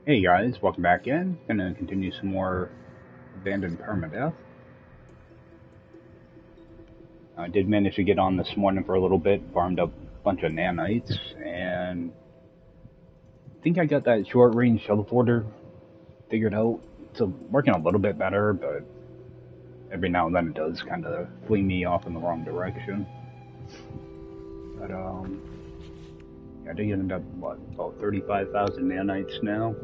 Hey guys, welcome back in. Gonna continue some more abandoned permadeath. I did manage to get on this morning for a little bit, farmed up a bunch of nanites, and I think I got that short range teleporter figured out. It's working a little bit better, but every now and then it does kind of fling me off in the wrong direction. But yeah, I did end up about 35,000 nanites now.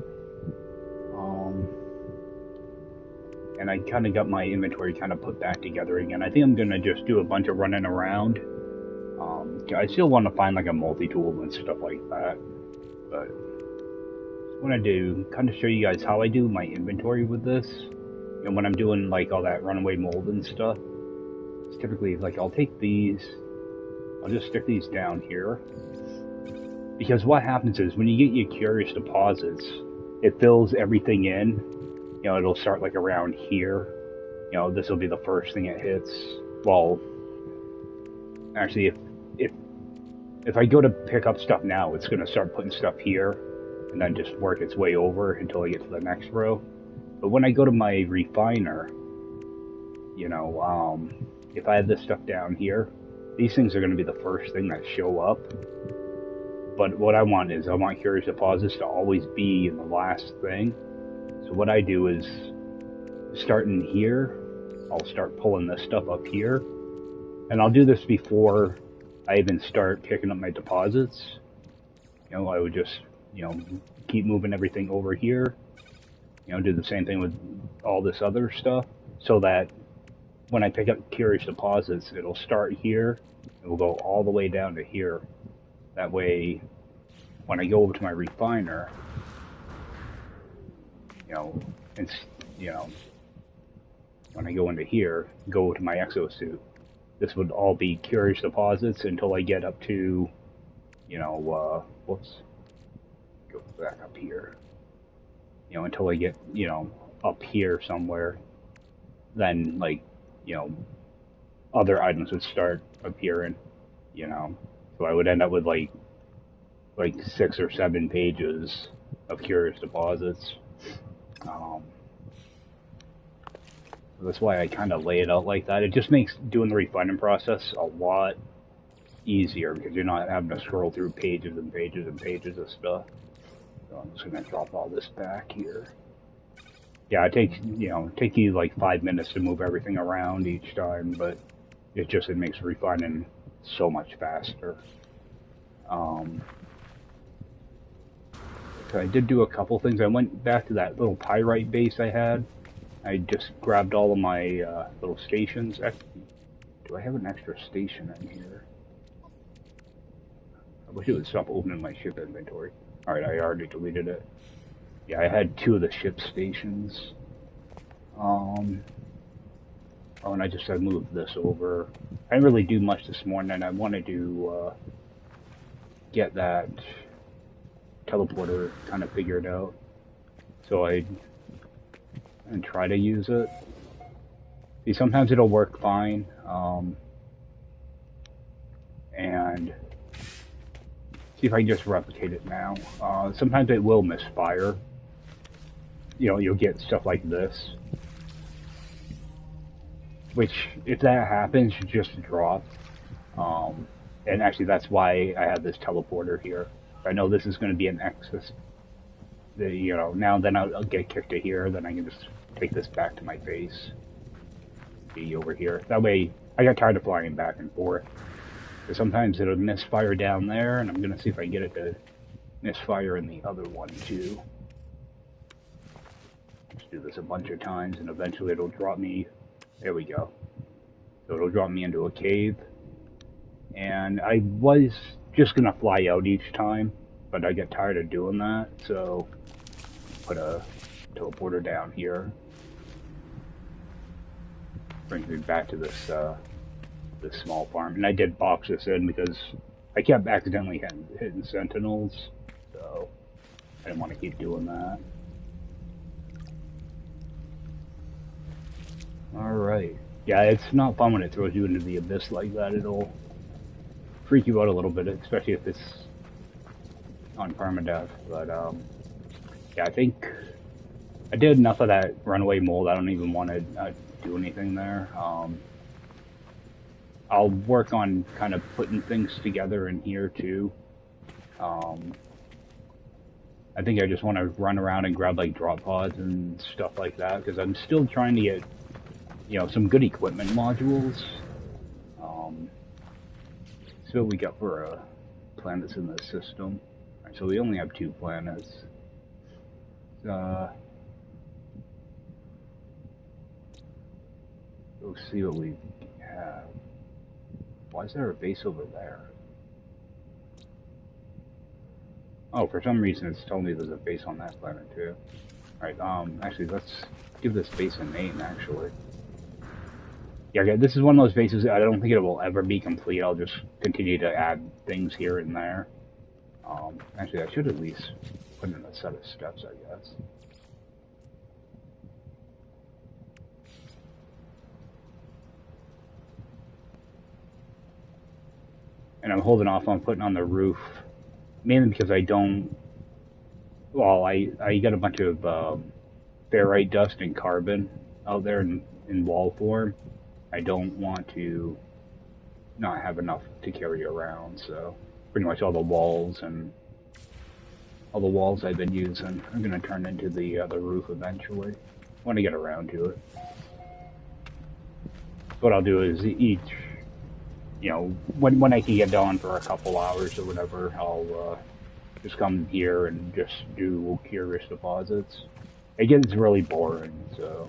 And I kind of got my inventory kind of put back together again. I think I'm going to just do a bunch of running around. I still want to find like a multi-tool and stuff like that. But what I do, kind of show you guys how I do my inventory with this. You know, when I'm doing like all that runaway mold and stuff, it's typically like I'll take these, I'll just stick these down here. Because what happens is when you get your curious deposits, it fills everything in. You know, it'll start like around here. You know, this will be the first thing it hits. Well, actually, if I go to pick up stuff now, it's going to start putting stuff here, and then just work its way over until I get to the next row. But when I go to my refiner, you know, if I have this stuff down here, these things are going to be the first thing that show up. But what I want is, I want curious deposits to always be in the last thing. So what I do is, starting here, I'll start pulling this stuff up here. And I'll do this before I even start picking up my deposits. You know, I would just, you know, keep moving everything over here. You know, do the same thing with all this other stuff. So that when I pick up curious deposits, it'll start here. It will go all the way down to here. That way, when I go over to my refiner, you know, when I go into here, go to my exosuit, this would all be curious deposits until I get up to, you know, whoops, go back up here, you know, until I get, you know, up here somewhere, then, like, you know, other items would start appearing, you know, so I would end up with, like 6 or 7 pages of curious deposits. That's why I kind of lay it out like that. It just makes doing the refining process a lot easier because you're not having to scroll through pages and pages and pages of stuff. So I'm just going to drop all this back here. Yeah, it takes you like 5 minutes to move everything around each time, but it makes refining so much faster. So I did do a couple things. I went back to that little pyrite base I had. I just grabbed all of my little stations. Do I have an extra station in here? I wish it would stop opening my ship inventory. Alright, I already deleted it. Yeah, I had 2 of the ship stations. Oh, and I just had moved this over. I didn't really do much this morning. I wanted to get that teleporter kind of figured out. So and try to use it. See, sometimes it'll work fine, and see if I can just replicate it now. Sometimes it will misfire. You know, you'll get stuff like this, which, if that happens, you just drop. And actually, that's why I have this teleporter here. I know this is going to be an excess. You know, now and then I'll get kicked to here, then I can just take this back to my base. Be over here. That way, I got tired of flying back and forth. Because sometimes it'll misfire down there, and I'm going to see if I can get it to misfire in the other one too. Just do this a bunch of times, and eventually it'll drop me. There we go. So it'll drop me into a cave. And I was just going to fly out each time, but I get tired of doing that, so put a teleporter down here. Brings me back to this this small farm. And I did box this in because I kept accidentally hitting sentinels, so I didn't want to keep doing that. Alright. Yeah, it's not fun when it throws you into the abyss like that. It'll freak you out a little bit, especially if it's on Permadeath. But Yeah, I think I did enough of that runaway mold. I don't even want to do anything there. I'll work on kind of putting things together in here too. Um, I think I just want to run around and grab like drop pods and stuff like that because I'm still trying to get, you know, some good equipment modules. See what we got for planets in the system. All right, so we only have 2 planets. Let's see what we have. Why is there a base over there? Oh, for some reason it's telling me there's a base on that planet too. Alright, actually let's give this base a name, actually. Yeah, okay, this is one of those bases I don't think it will ever be complete. I'll just continue to add things here and there. Actually, I should at least put in a set of steps, I guess. And I'm holding off on putting on the roof, mainly because I don't... Well, I got a bunch of ferrite dust and carbon out there in wall form. I don't want to not have enough to carry around, so pretty much all the walls I've been using I'm going to turn into the roof eventually when I get around to it. What I'll do is each, you know, when I can get done for a couple hours or whatever, I'll just come here and just do curious deposits. It gets really boring, so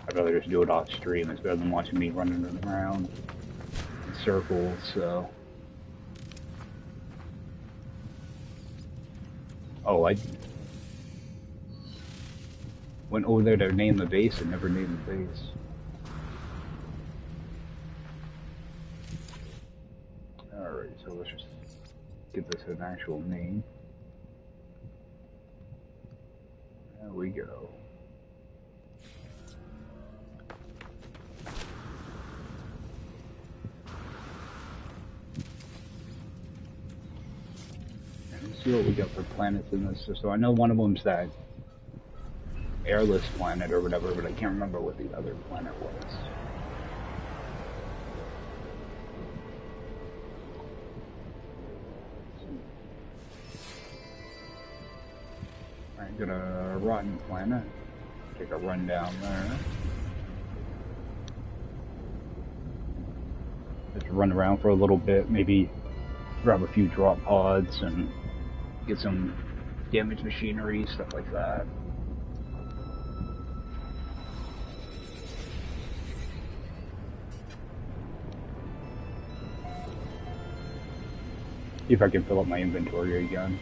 I'd rather just do it off stream. It's better than watching me running around in circles, so. Oh, I went over there to name the base and never named the base. Alright, so let's just give this an actual name. There we go. Let's see what we got for planets in this system. I know one of them's that airless planet or whatever, but I can't remember what the other planet was. Alright, got a rotten planet. Take a run down there. Just run around for a little bit, maybe grab a few drop pods and get some damaged machinery, stuff like that. See if I can fill up my inventory again.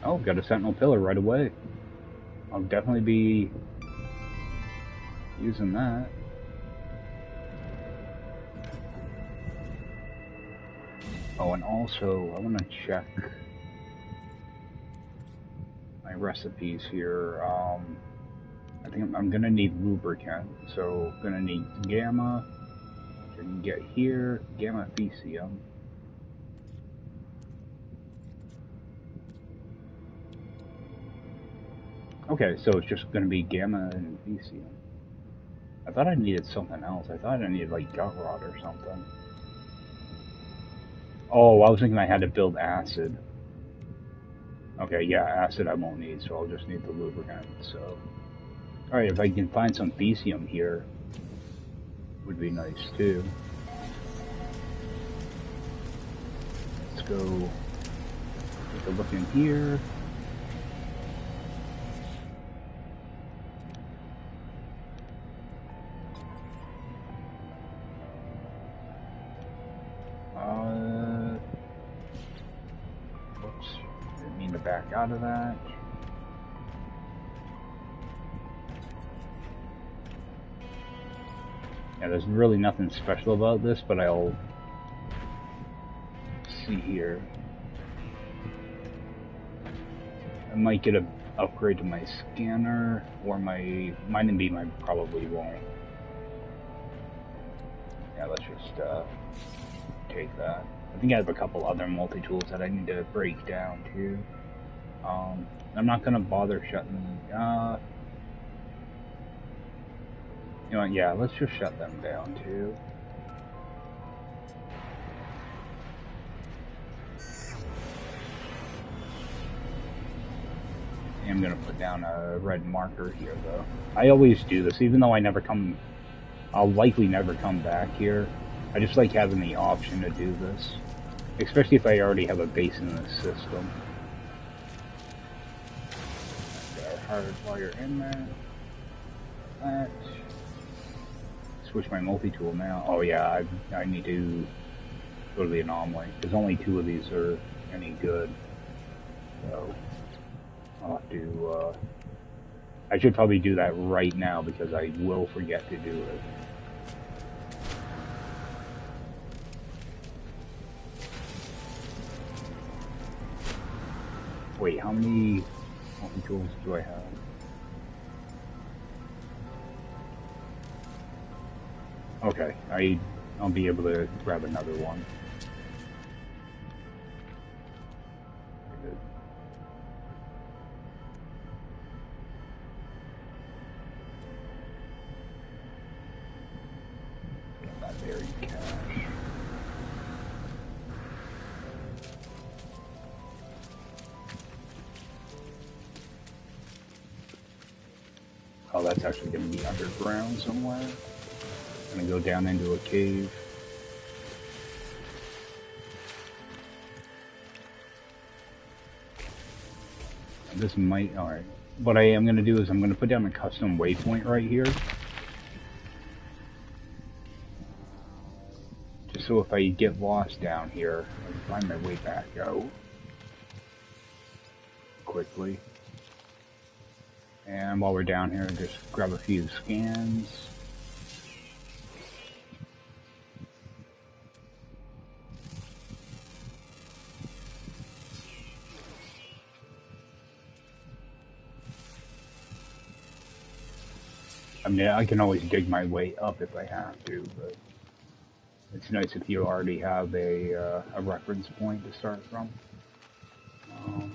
Oh, got a sentinel pillar right away. I'll definitely be using that. Oh, and also, I want to check my recipes here. I think I'm going to need lubricant, so I'm going to need gamma, which I can get here, gamma fecium. Okay, so it's just going to be gamma and fecium. I thought I needed something else. I thought I needed like gut rot or something. Oh, I was thinking I had to build acid. Okay, yeah, acid I won't need, so I'll just need the lubricant, so. Alright, if I can find some fecium here, would be nice too. Let's go take a look in here. Back out of that. Yeah, there's really nothing special about this, but I'll see here. I might get upgrade to my scanner, or my mining beam I probably won't. Yeah, let's just take that. I think I have a couple other multi-tools that I need to break down too. I'm not gonna bother shutting, you know what, yeah, let's just shut them down too. I'm gonna put down a red marker here though. I always do this, even though I'll likely never come back here. I just like having the option to do this, especially if I already have a base in this system. Hardwire in there. That. Switch my multi-tool now. Oh yeah, I need to go to the anomaly, because only 2 of these are any good. So I'll have to, I should probably do that right now, because I will forget to do it. Wait, how many multi-tools do I have? Okay, I'll be able to grab another one. Good. Get that buried cache. Oh, that's actually going to be underground somewhere. I'm going to go down into a cave. And this might, alright. What I am going to do is I'm going to put down a custom waypoint right here. Just so if I get lost down here, I can find my way back out quickly. And while we're down here, just grab a few scans. I mean, I can always dig my way up if I have to, but it's nice if you already have a reference point to start from. I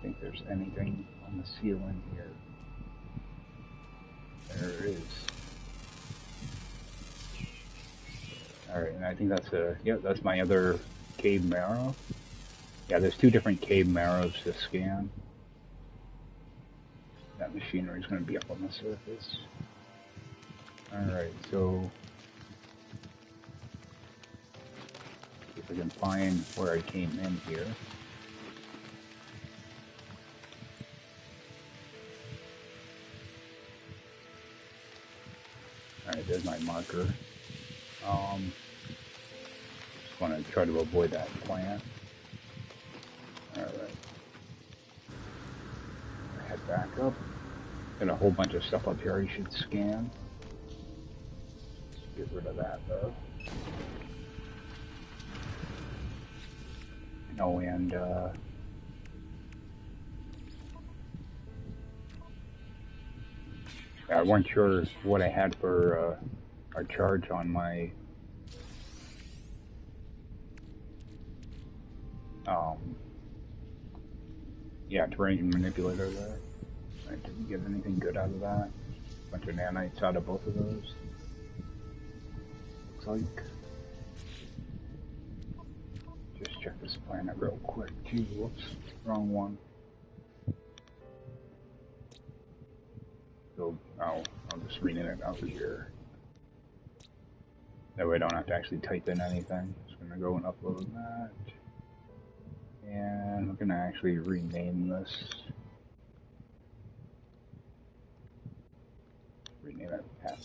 think there's anything on the ceiling here. There is. Alright, and I think that's that's my other cave marrow. Yeah, there's 2 different cave marrows to scan. That machinery is going to be up on the surface. Alright, so see if I can find where I came in here. Alright, there's my marker. Just want to try to avoid that plant. Alright. Head back up. Got a whole bunch of stuff up here I should scan. Let's get rid of that though. Oh, and I weren't sure what I had for a charge on my terrain manipulator there. I didn't get anything good out of that. Bunch of nanites out of both of those. Looks like. Just check this planet real quick too. Whoops, wrong one. So I'll just rename it out here. That way I don't have to actually type in anything. Just gonna go and upload that. And we're gonna actually rename this. Rename it Pack.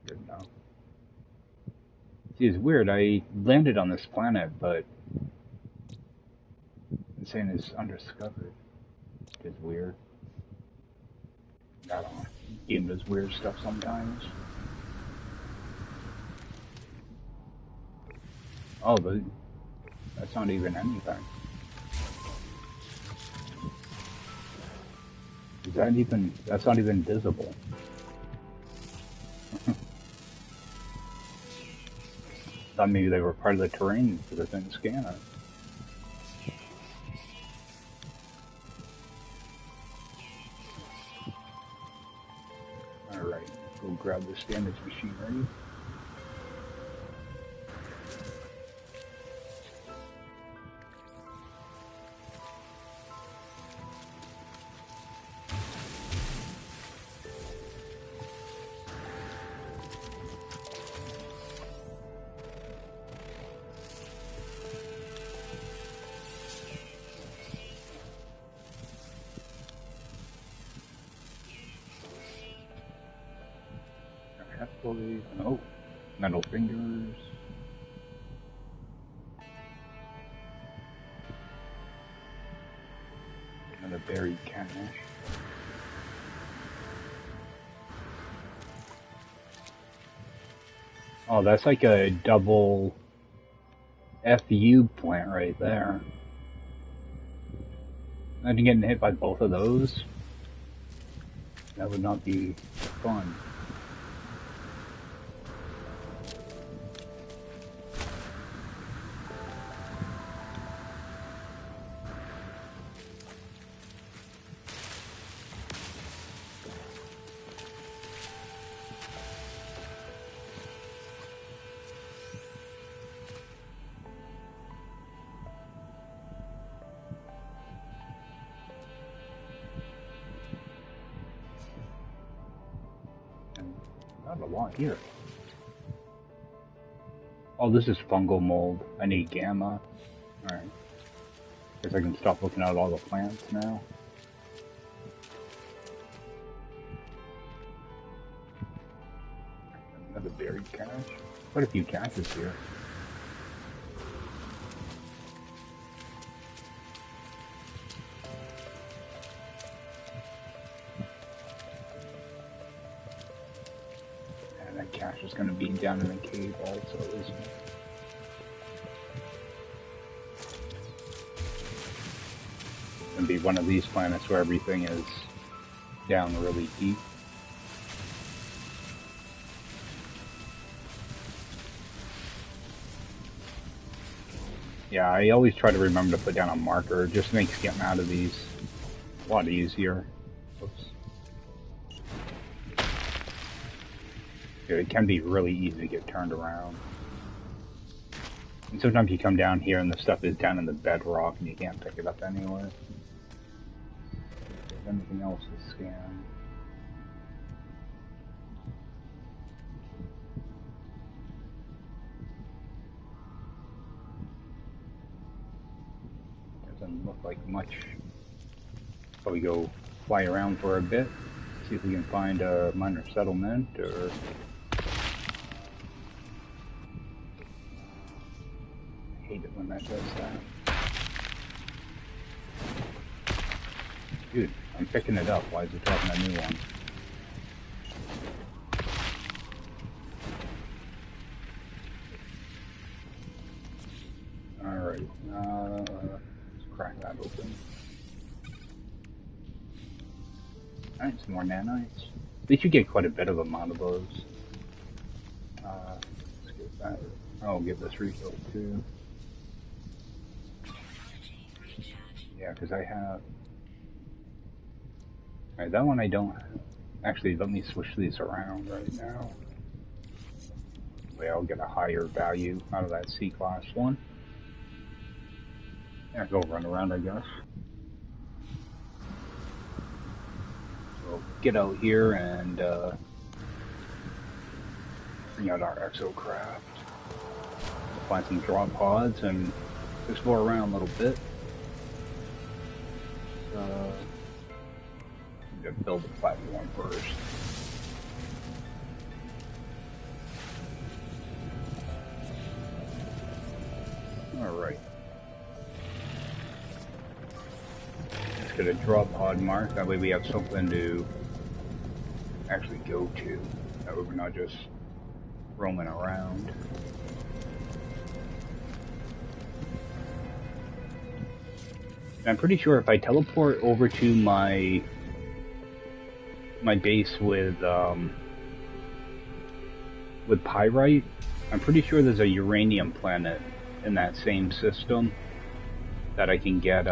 Good enough. See, it's weird. I landed on this planet, but it's saying it's undiscovered. It's weird. I don't know. Game does weird stuff sometimes. Oh, but that's not even anything. That's not even visible. Thought maybe they were part of the terrain because it didn't scan it. Alright, go grab this damaged machinery. Oh, metal fingers. Another buried cache. Oh, that's like a double FU plant right there. Imagine getting hit by both of those. That would not be fun. Not a lot here. Oh, this is fungal mold. I need gamma. Alright. Guess I can stop looking at all the plants now. Another buried cache. Quite a few caches here. Cache is going to be down in the cave also, isn't it? It's going to be one of these planets where everything is down really deep. Yeah, I always try to remember to put down a marker. It just makes getting out of these a lot easier. Oops. It can be really easy to get turned around. And sometimes you come down here and the stuff is down in the bedrock and you can't pick it up anyway. If there's anything else to scan. Doesn't look like much. Probably go fly around for a bit, see if we can find a minor settlement or... I hate it when that does that. Dude, I'm picking it up. Why is it dropping a new one? Alright, let's crack that open. Alright, some more nanites. At least you get quite a bit of amount of those. Let's get that. I'll get this refilled too. Yeah, because I have... Alright, that one I don't have. Actually, let me switch these around right now. Way I'll get a higher value out of that C-class one. Yeah, go run around, I guess. So get out here and bring out our Exocraft. Find some drop pods and explore around a little bit. I'm gonna build a platform first. Alright. Let's get a drop pod mark, that way we have something to actually go to. That way we're not just roaming around. And I'm pretty sure if I teleport over to my my base with pyrite. I'm pretty sure there's a uranium planet in that same system that I can get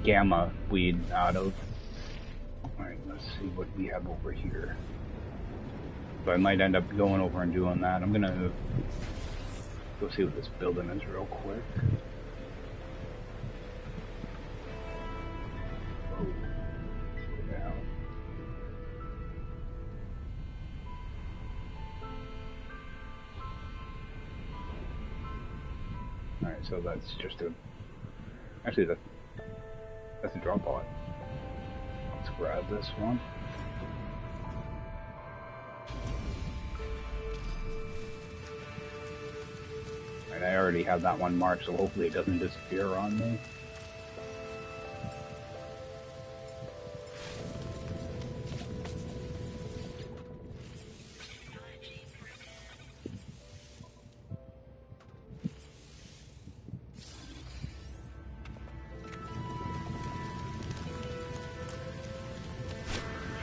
gamma weed out of. Alright, let's see what we have over here. So I might end up going over and doing that. I'm gonna go see what this building is real quick. Whoa. Slow down. Alright, so that's just a... Actually, that's a drop pod. Let's grab this one. And I already have that one marked, so hopefully it doesn't disappear on me.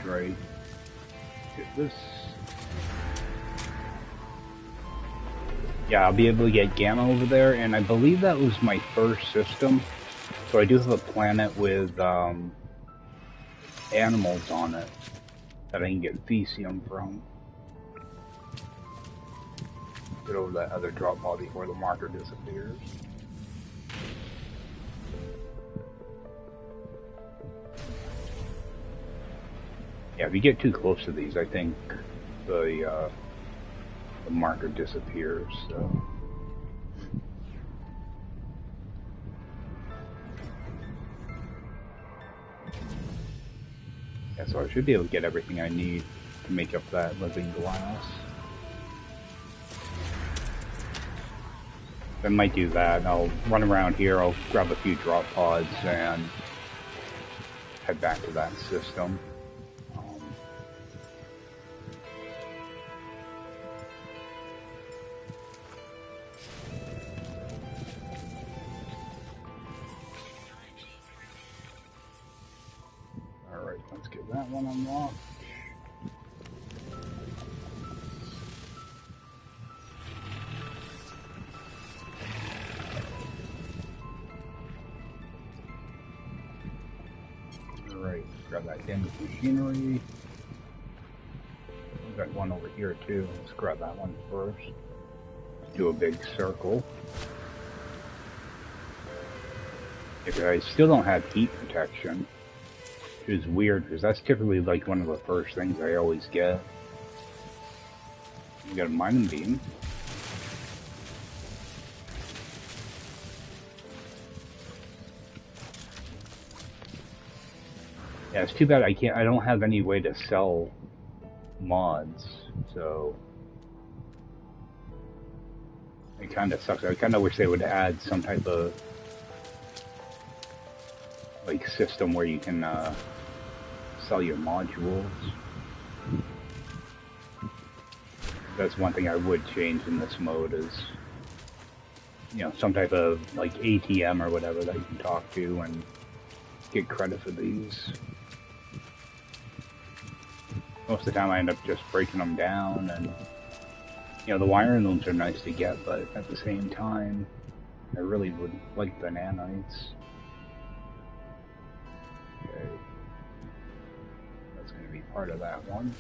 Right. Get this. Yeah, I'll be able to get gamma over there, and I believe that was my first system. So I do have a planet with animals on it that I can get Thesium from. Get over that other drop pod before the marker disappears. Yeah, if you get too close to these, I think the marker disappears. So. Yeah, so I should be able to get everything I need to make up that living glass. I might do that. I'll run around here, I'll grab a few drop pods and head back to that system. Alright, let's get that one unlocked. Alright, grab that damaged machinery. We've got one over here too. Let's grab that one first. Do a big circle. If I still don't have heat protection, which is weird because that's typically like one of the first things I always get. You got a mining beam. Yeah, it's too bad I don't have any way to sell mods, so it kind of sucks. I kind of wish they would add some type of like system where you can sell your modules. That's one thing I would change in this mode is, you know, some type of like ATM or whatever that you can talk to and get credit for these. Most of the time I end up just breaking them down, and you know, the wiring looms are nice to get, but at the same time I really would like the nanites. Okay. That's going to be part of that one.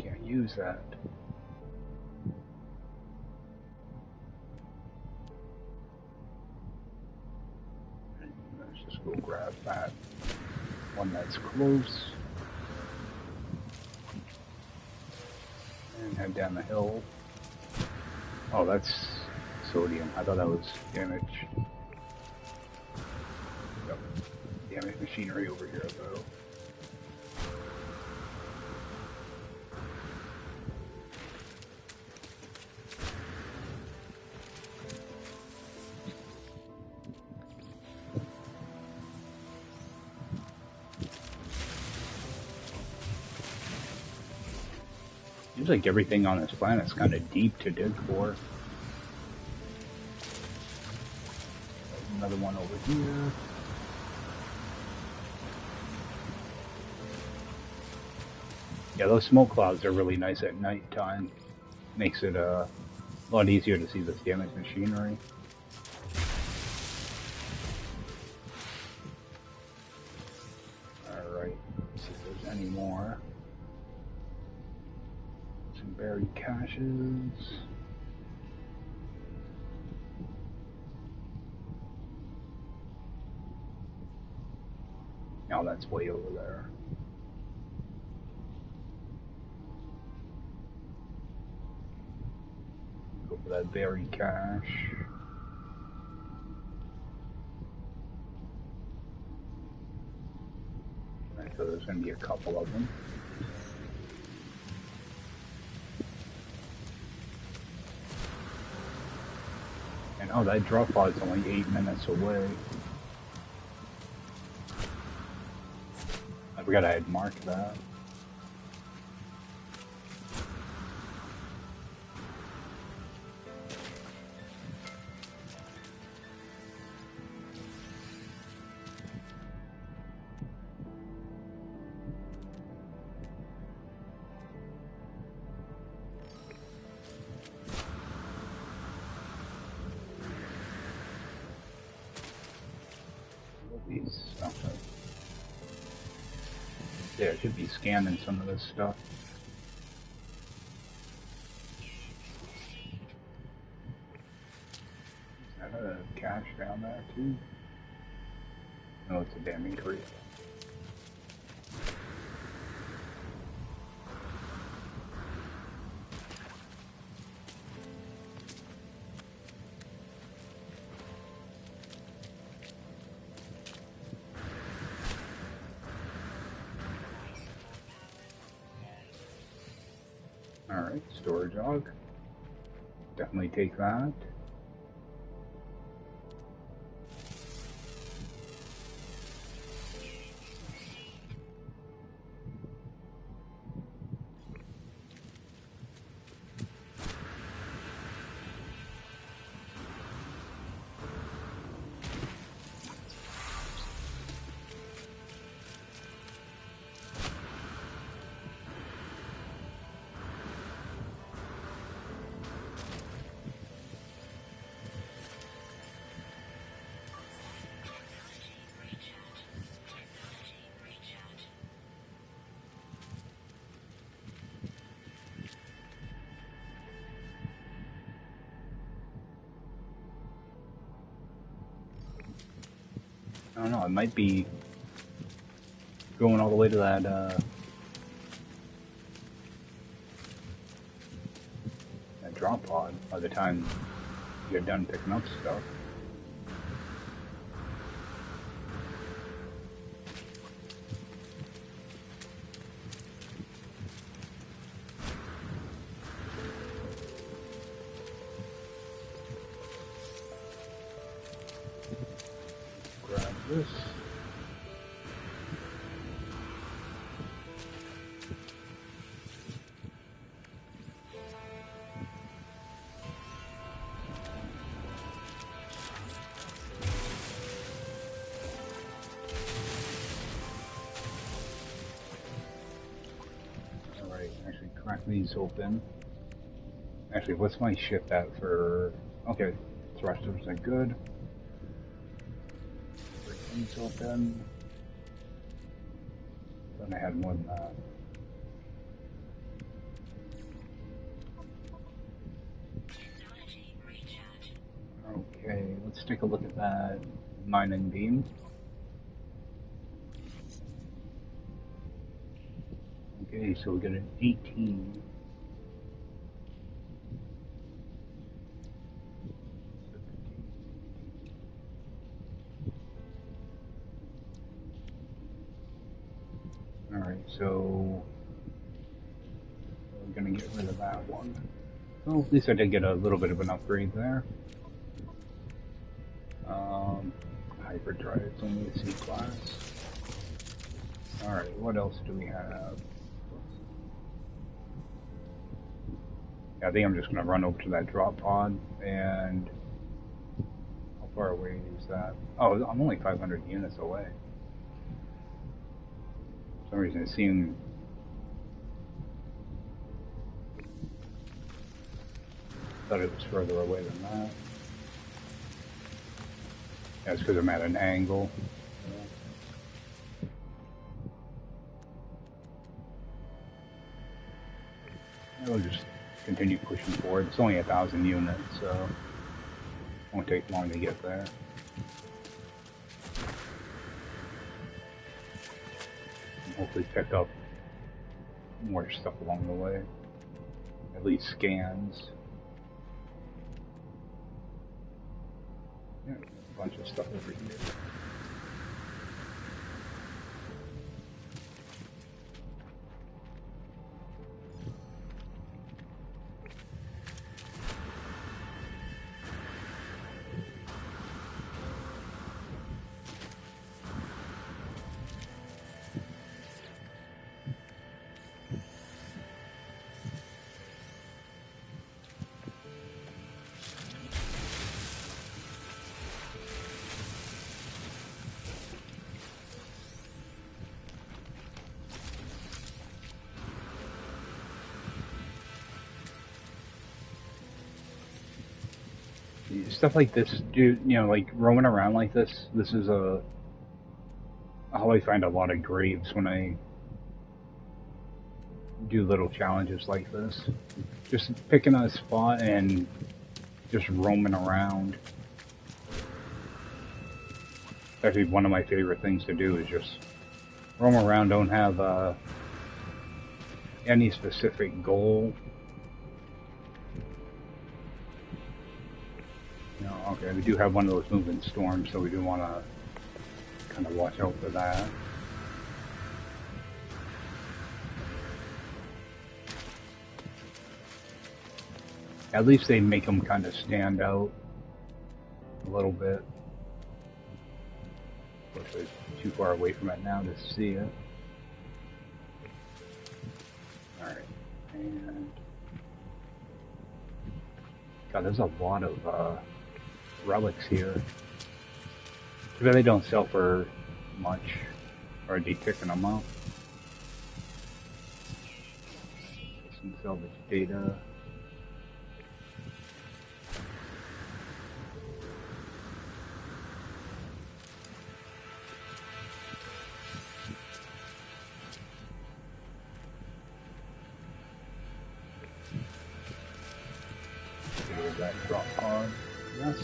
Can't use that. Let's just go grab that one that's close and head down the hill. Oh, that's sodium. I thought that was damage. Yep. Damaged machinery over here though. Seems like everything on this planet is kind of deep to dig for. There's another one over here. Yeah, those smoke clouds are really nice at night time. Makes it a lot easier to see this damaged machinery. Alright, let's see if there's any more. Some buried caches. Now that's way over there. Go for that buried cache. Right, so there's going to be a couple of them. And oh, that drop pod's only 8 minutes away. I forgot I had marked that. There, I should be scanning some of this stuff. Is that a cache down there too? No, it's a damning tree. Alright, storage log. Definitely take that. I don't know, it might be going all the way to that, that drop pod by the time you're done picking up stuff. This. Alright, actually crack these open. Actually, what's my shift at for... Okay, thrusters are good. These open. Then I had more than that. Okay, let's take a look at that mining beam. Okay, so we got an 18. Alright, so we're gonna get rid of that one. Well, at least I did get a little bit of an upgrade there. Hyperdrive, it's only a C class. Alright, what else do we have? Yeah, I think I'm just gonna run over to that drop pod and how far away is that? Oh, I'm only 500 units away. For some reason it seemed thought it was further away than that. Yeah, it's because I'm at an angle. We'll just continue pushing forward. It's only 1,000 units, so it won't take long to get there. And hopefully pick up more stuff along the way. At least scans. Yeah, a bunch of stuff over here. Stuff like this, dude, you know, like roaming around like this is how I find a lot of graves when I do little challenges like this. Just picking a spot and just roaming around. Actually, one of my favorite things to do is just roam around, don't have any specific goal. You know, okay, we do have one of those moving storms, so we do want to kind of watch out for that. At least they make them kind of stand out a little bit. Of course, I'm too far away from it now to see it. Alright, and God, there's a lot of relics here. Too bad they don't sell for much, or a decent amount. Some salvage data. That drop pod. Yes.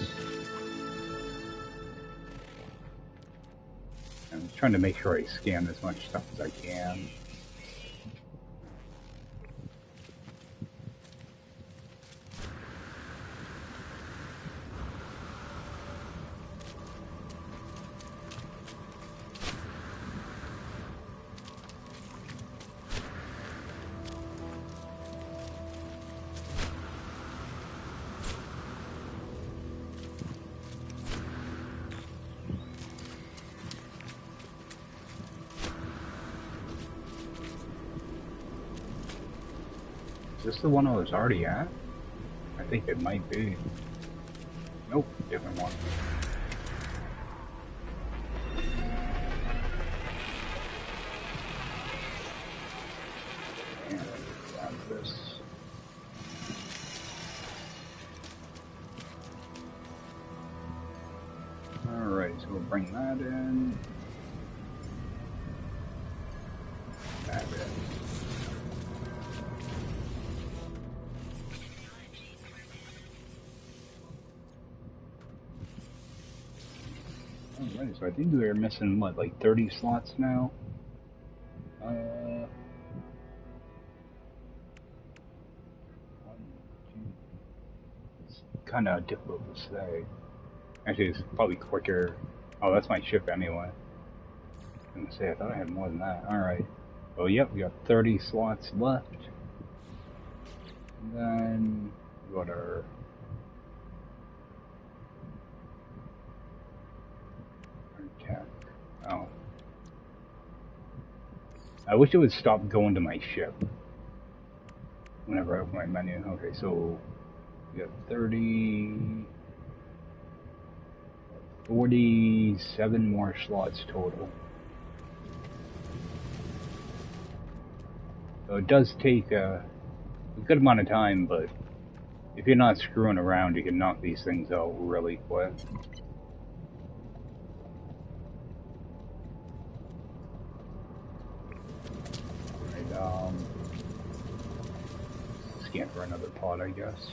I'm just trying to make sure I scan as much stuff as I can. Is this the one I was already at? I think it might be. Nope, different one. And grab this. Alright, so we'll bring that in. That in. Alright, so I think we're missing, what, like 30 slots now? It's kind of difficult to say. Actually, it's probably quicker. Oh, that's my ship anyway. I was gonna say, I thought I had more than that. Alright. Well, yep, we got 30 slots left. And then we got our tech. Oh. I wish it would stop going to my ship. whenever I open my menu. Okay, so we got 30, 47 more slots total. So it does take a good amount of time, but if you're not screwing around, you can knock these things out really quick. Alright, scan for another pod, I guess.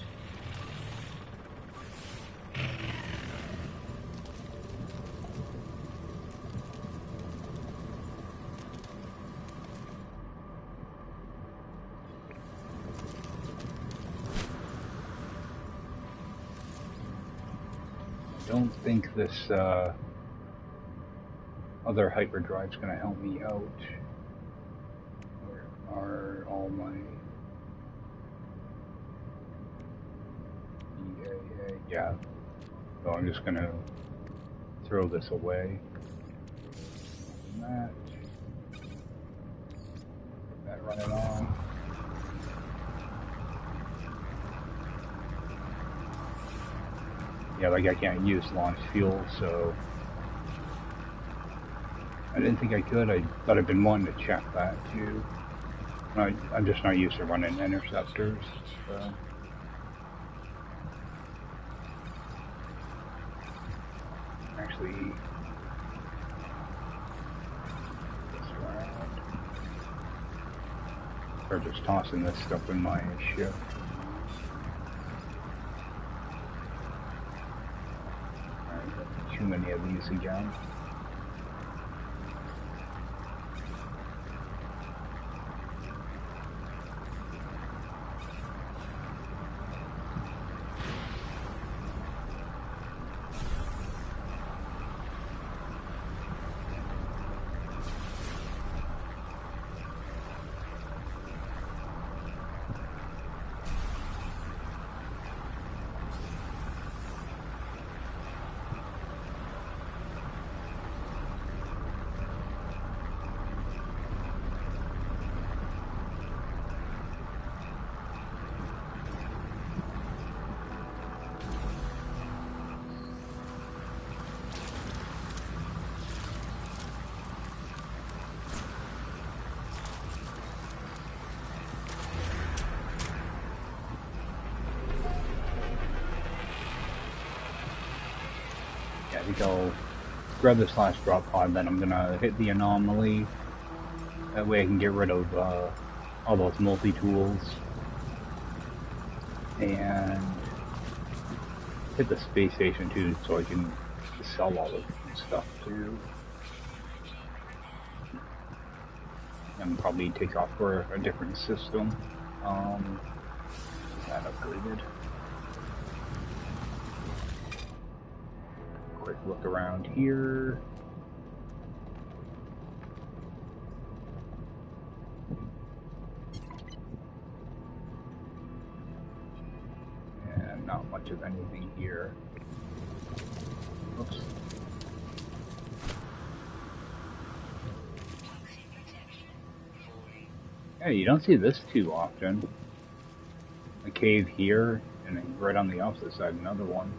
I don't think this other hyperdrive's going to help me out. Where are all my... Yeah. So I'm just going to throw this away. That running on. Yeah, like I can't use launch fuel, so I didn't think I could, but I've been wanting to check that too. I'm just not used to running interceptors, so. Actually, this round. Or just tossing this stuff in my ship. Too many of these again. I think I'll grab this last drop pod, then I'm gonna hit the anomaly. That way I can get rid of all those multi-tools. And hit the space station too, so I can sell all the stuff too. And probably take off for a different system. That upgraded. Quick look around here. And not much of anything here. Oops. Hey, you don't see this too often. A cave here, and then right on the opposite side, another one.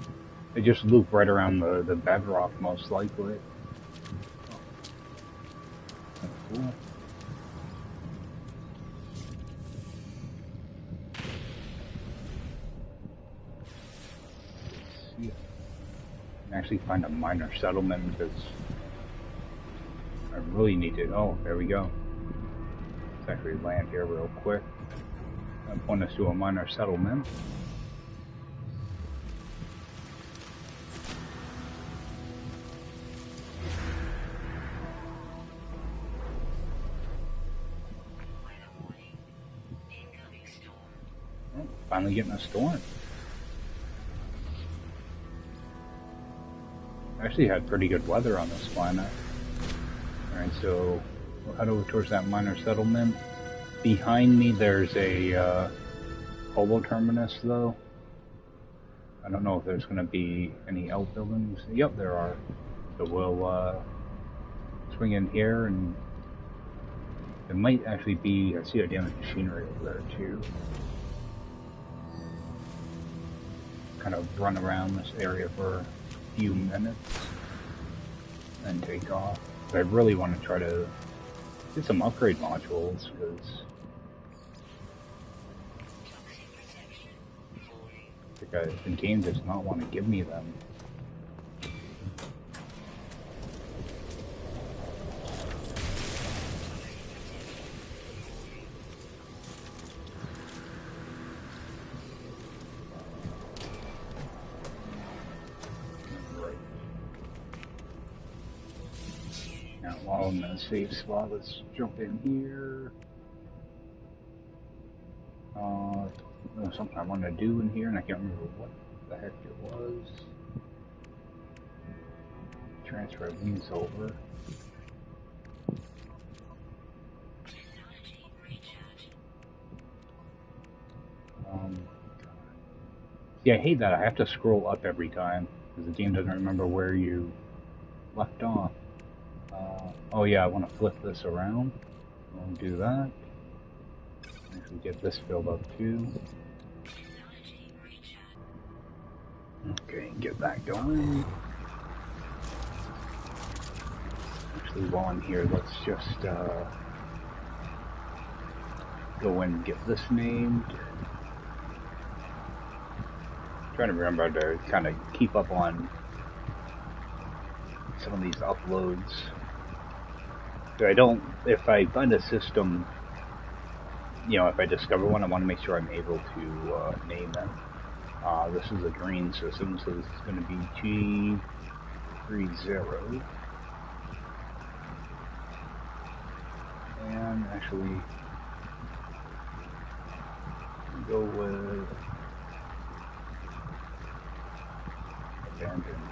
They just loop right around the bedrock, most likely. That's cool. Let's see if I can actually find a minor settlement, because I really need to. Oh, there we go. Let's actually land here real quick. I'll point us to a minor settlement. Finally getting a storm. Actually had pretty good weather on this planet. Alright, so we'll head over towards that minor settlement. Behind me there's a hobo terminus though. I don't know if there's going to be any outbuildings. Yep, there are. So we'll swing in here, and there might actually be, I see a damaged machinery over there too. kind of run around this area for a few minutes and take off. But I really want to try to get some upgrade modules because the game does not want to give me them. While I'm in a safe spot, let's jump in here. There's something I wanted to do in here, and I can't remember what the heck it was. Transfer these over. Yeah, I hate that. I have to scroll up every time because the game doesn't remember where you left off. Oh yeah, I want to flip this around. We'll do that. Actually get this filled up too. Okay, get that going. Actually, while I'm here, let's just go and get this named. I'm trying to remember to kind of keep up on some of these uploads. If I find a system, you know, if I discover one, I want to make sure I'm able to name them. This is a green system, so this is going to be G30. And actually, go with abandoned.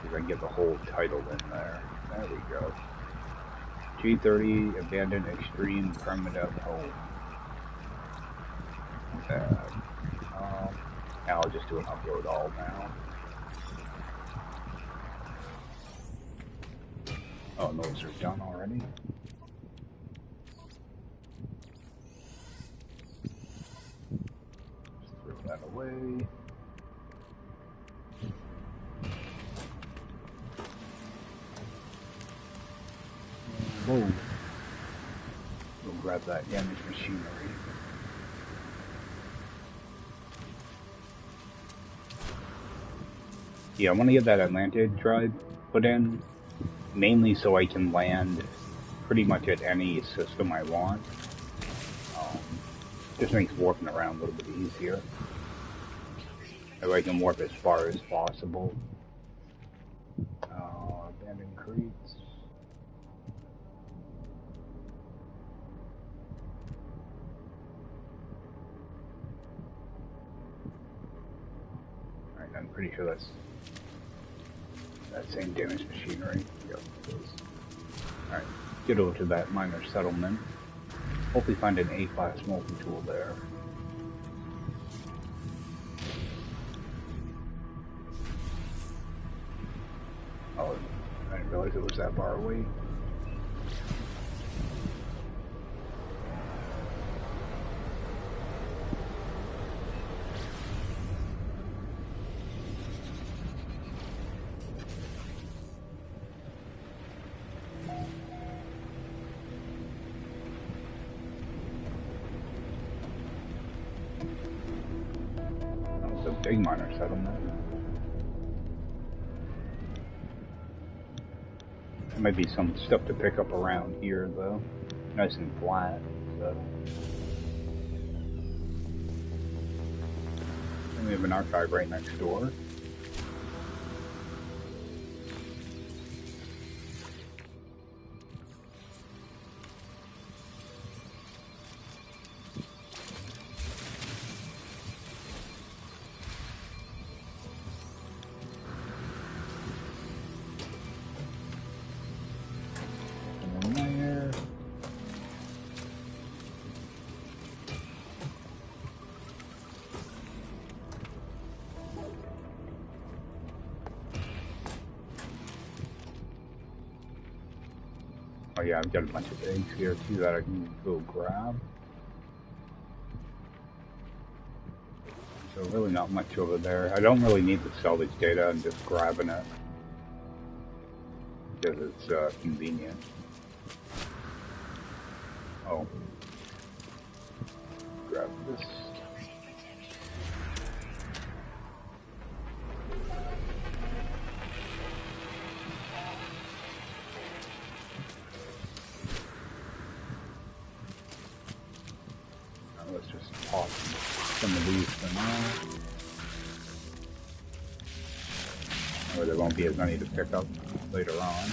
I can get the whole title in there. There we go. G30 Abandoned Extreme Permadeath Home. Not bad. Now I'll just do an upload all now. Oh, those are done already. Just throw that away. Whoa. We'll grab that damaged machinery. Yeah, I want to get that Atlantid drive put in, mainly so I can land pretty much at any system I want. Just makes warping around a little bit easier. So I can warp as far as possible. Abandoned crates. Alright, I'm pretty sure that's that same damaged machinery. Yep, it is. Alright, get over to that minor settlement. Hopefully find an A-class multi-tool there. Oh, I didn't realize it was that far away. Big minor settlement. There might be some stuff to pick up around here though. Nice and flat. So. And we have an archive right next door. Oh yeah, I've got a bunch of eggs here too that I can go grab. So really not much over there. I don't really need to sell this data, I'm just grabbing it. Because it's convenient. Oh. Grab this. Now let's just pop some of these for now. Or there won't be as many to pick up later on.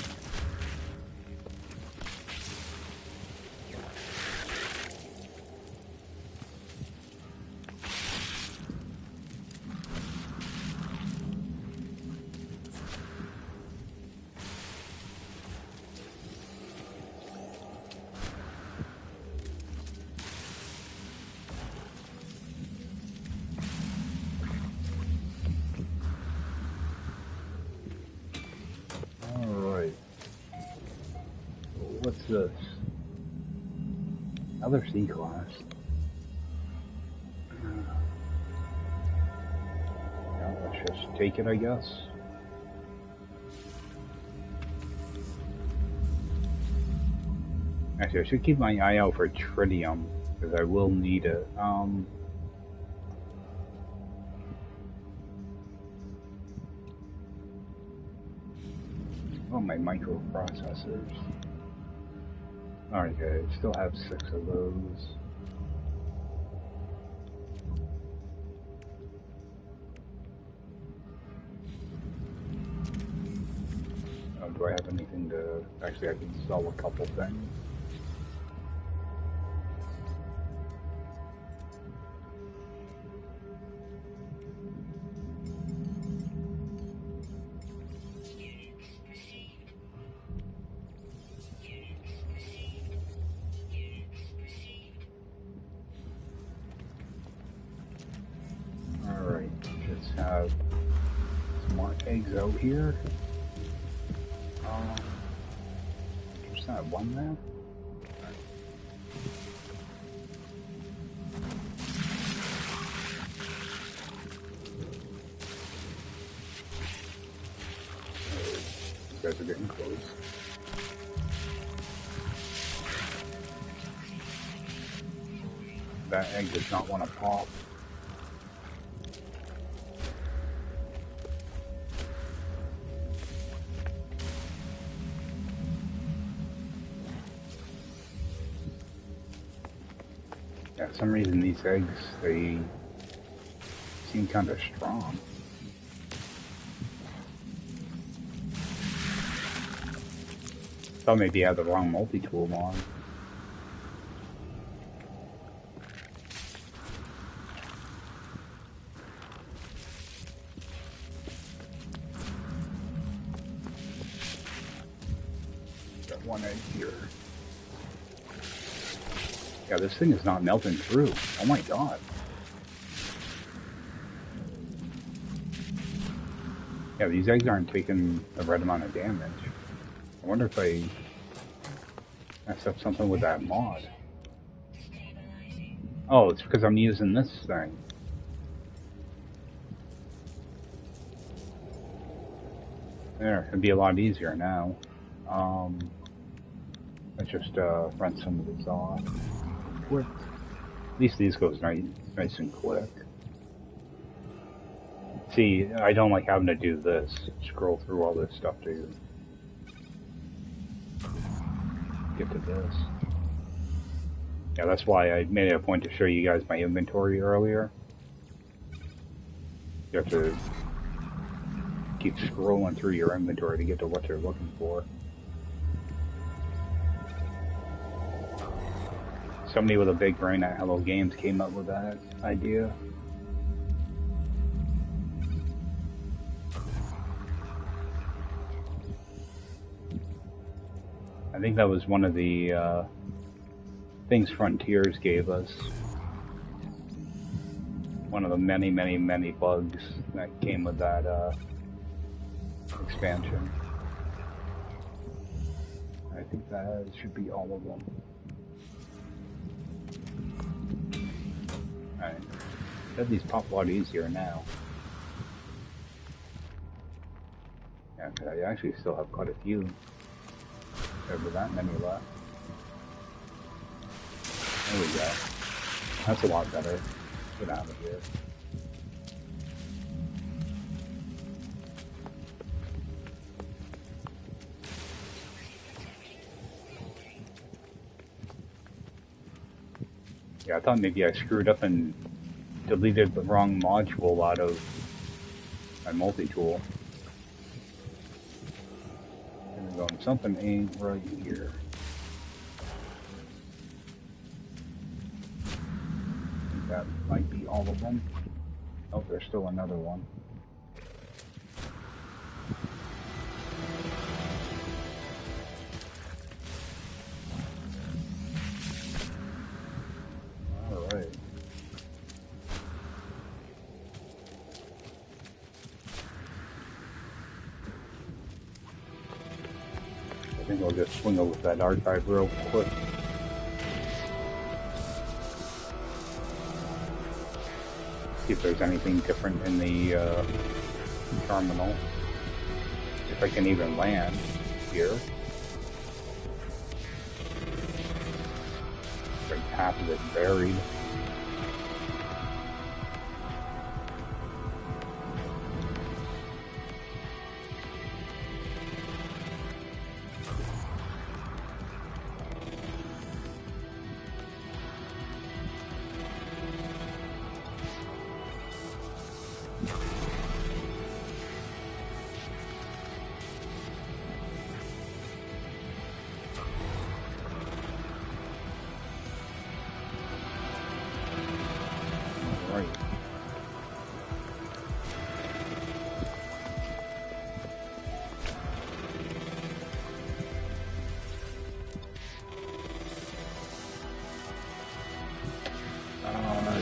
What's this? Another C-class. Now let's just take it, I guess. Actually, I should keep my eye out for tritium, because I will need it. Oh, my microprocessors. Okay, still have 6 of those. Oh, do I have anything to... Actually, I can sell a couple things. Out here. Just have one there. You guys are getting close. That egg does not want to pop. For some reason these eggs, they seem kind of strong. Thought maybe I had the wrong multi-tool on. Got one egg here. Yeah, this thing is not melting through. Oh my god. Yeah, these eggs aren't taking the right amount of damage. I wonder if I messed up something with that mod. Oh, it's because I'm using this thing. There, it'd be a lot easier now. Let's just run some of this off. Quick. At least these goes nice and quick. See, I don't like having to do this. Scroll through all this stuff to get to this. Yeah, that's why I made it a point to show you guys my inventory earlier. You have to keep scrolling through your inventory to get to what you're looking for. Somebody with a big brain at Hello Games came up with that idea. I think that was one of the things Frontiers gave us. One of the many bugs that came with that expansion. I think that should be all of them. Alright. Bet these pop a lot easier now. Yeah, I actually still have quite a few. Over that many left. There we go. That's a lot better. Get out of here. Yeah, I thought maybe I screwed up and deleted the wrong module out of my multi-tool. Going, something ain't right here. I think that might be all of them. Oh, there's still another one. Alright. I think I'll just swing over that archive real quick. See if there's anything different in the terminal. If I can even land here. Like half of it buried.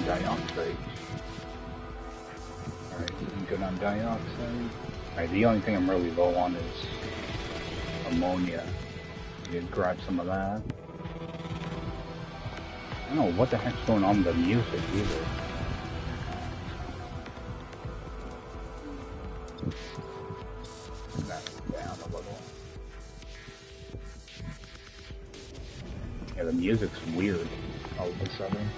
Dioxide. Alright, I'm good on dioxide. Alright, the only thing I'm really low on is ammonia. You can grab some of that. I don't know what the heck's going on with the music either. Turn that down a little. Yeah, the music's weird all of a sudden.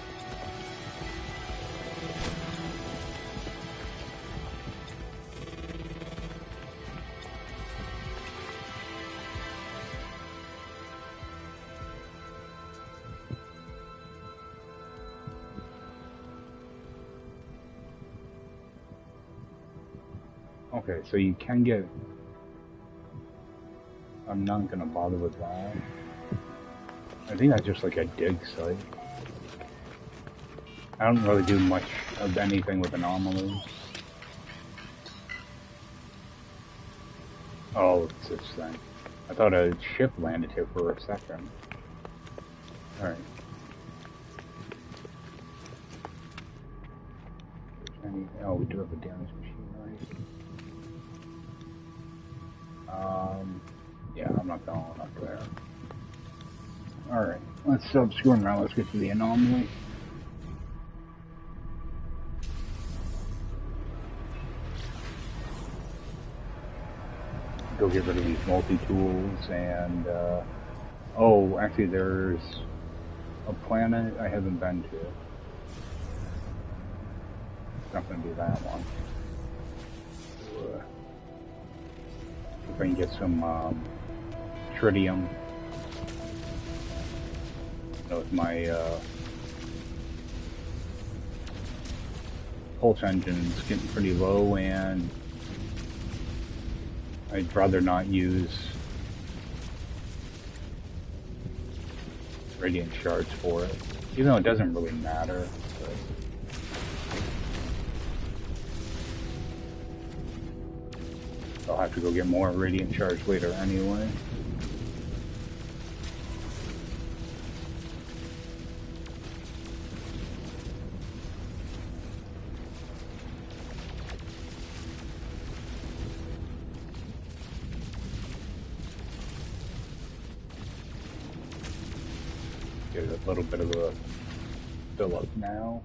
Okay, so you can get... I'm not gonna bother with that. I think that's just like a dig site. I don't really do much of anything with anomalies. Oh, it's this thing. I thought a ship landed here for a second. Alright. Oh, we do have a damaged machine, right? Yeah, I'm not going up there. Alright, let's stop screwing around, let's get to the anomaly. Go get rid of these multi-tools and, oh, actually there's a planet I haven't been to. It's not going to be that one. If I can get some tritium. With my pulse engine's getting pretty low, and I'd rather not use radiant shards for it, even though it doesn't really matter. But I'll have to go get more radiant shards later anyway. Get a little bit of a fill up now.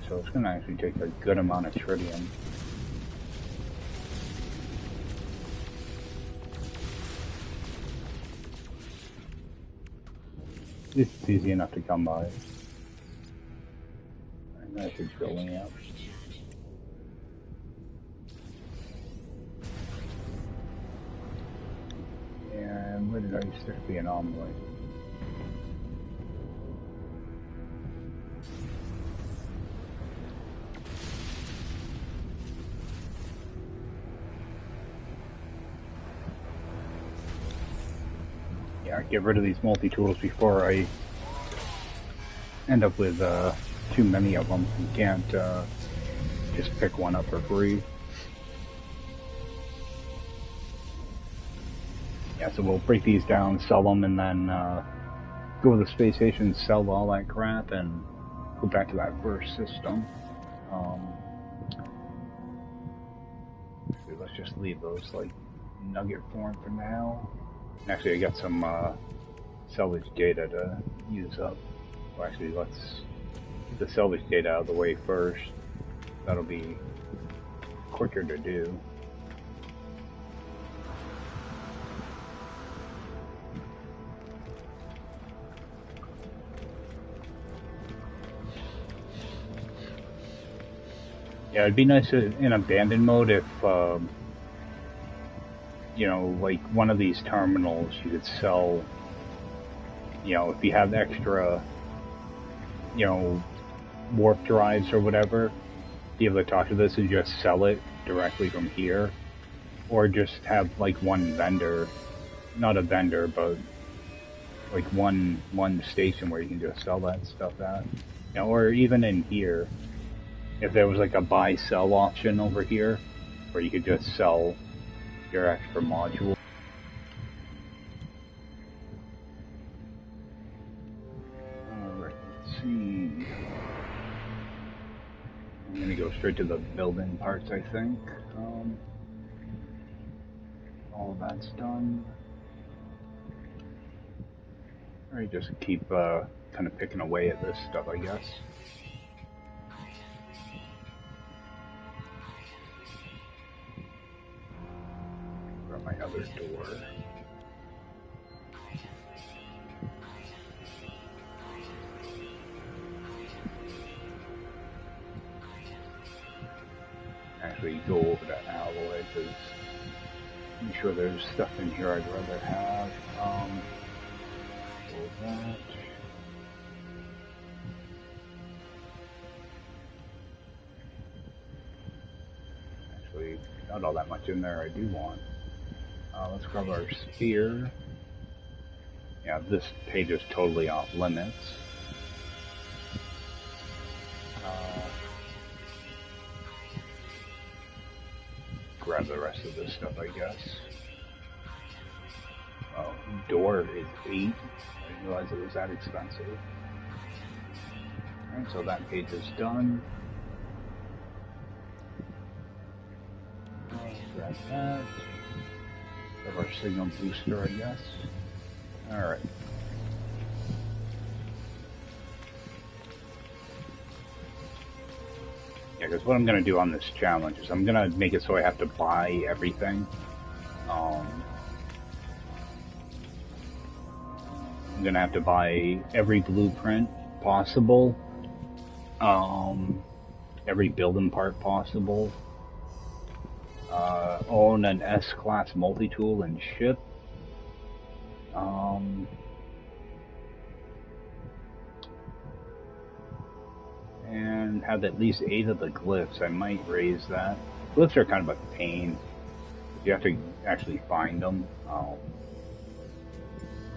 So it's going to actually take a good amount of tritium. It's easy enough to come by. And that should fill me up. And where did I stick the anomaly? Yeah, get rid of these multi-tools before I end up with too many of them. You can't just pick one up for free. Yeah, so we'll break these down, sell them, and then go to the space station, sell all that crap, and go back to that first system. Let's just leave those like nugget form for now. Actually, I got some salvage data to use up. Well, actually, let's get the salvage data out of the way first. That'll be quicker to do. Yeah, it'd be nice in abandoned mode if, you know, like one of these terminals you could sell, you know, if you have extra, you know, warp drives or whatever, be able to talk to this and just sell it directly from here. Or just have like one vendor, not a vendor, but like one station where you can just sell that stuff at. You know, or even in here, if there was like a buy-sell option over here, where you could just sell your extra module. Alright, let's see. I'm gonna go straight to the building parts, I think. All of that's done. Alright, just keep kind of picking away at this stuff, I guess. My other door. Actually, go over to alloy because I'm sure there's stuff in here I'd rather have. That. Actually, not all that much in there I do want. Let's grab our sphere. Yeah, this page is totally off limits. Grab the rest of this stuff, I guess. Oh, door is 8. I didn't realize it was that expensive. Alright, so that page is done. Grab that. Of our signal booster, I guess. Alright. Yeah, because what I'm going to do on this challenge is I'm going to make it so I have to buy everything. I'm going to have to buy every blueprint possible. Every building part possible. Own an S-class multi-tool and ship. And have at least 8 of the glyphs. I might raise that. Glyphs are kind of a pain. You have to actually find them.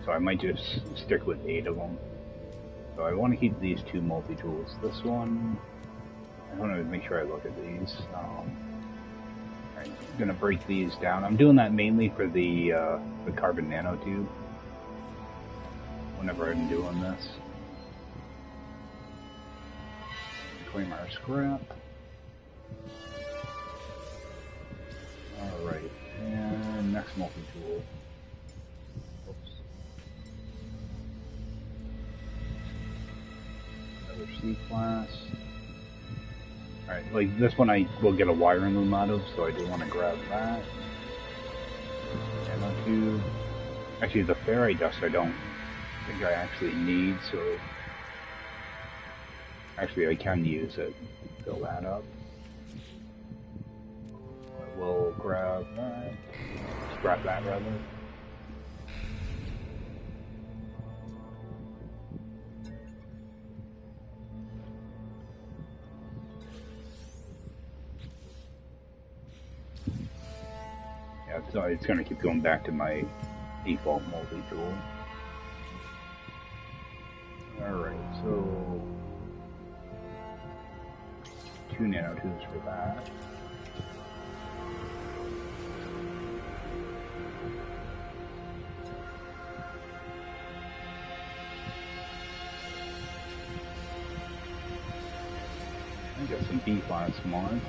So I might just stick with 8 of them. So I want to keep these 2 multi-tools. This one, I want to make sure I look at these. I'm gonna break these down. I'm doing that mainly for the carbon nanotube. Whenever I'm doing this. Claim our scrap. Alright, Next multi-tool. Oops. Another C-class. Alright, like this one I will get a wiring loom out of, so I do want to grab that. Ammo tube. Actually, the ferrite dust I don't think I actually need, so... Actually, I can use it. Fill that up. I will grab that. Scrap that, rather. Yeah, so it's going to keep going back to my default multi-tool. Alright, so... 2 nanotubes for that. I got some B-class mods.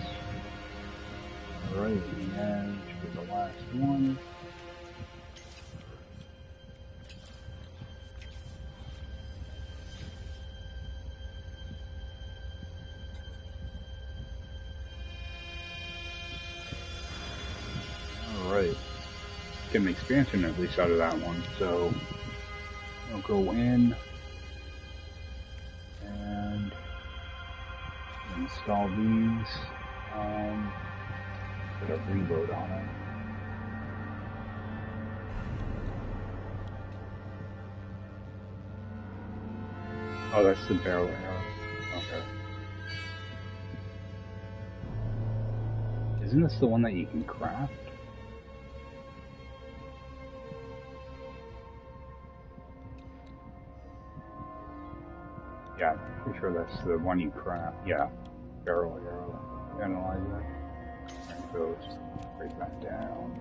Alright, and for the last one. Alright. Get an expansion at least out of that one, so I'll go in and install these. Put a reload on it. Oh, that's the barrel arrow. Okay. Isn't this the one that you can craft? Yeah, pretty sure that's the one you craft. Yeah, barrel arrow. Analyze that. Alright, so let's just break that down.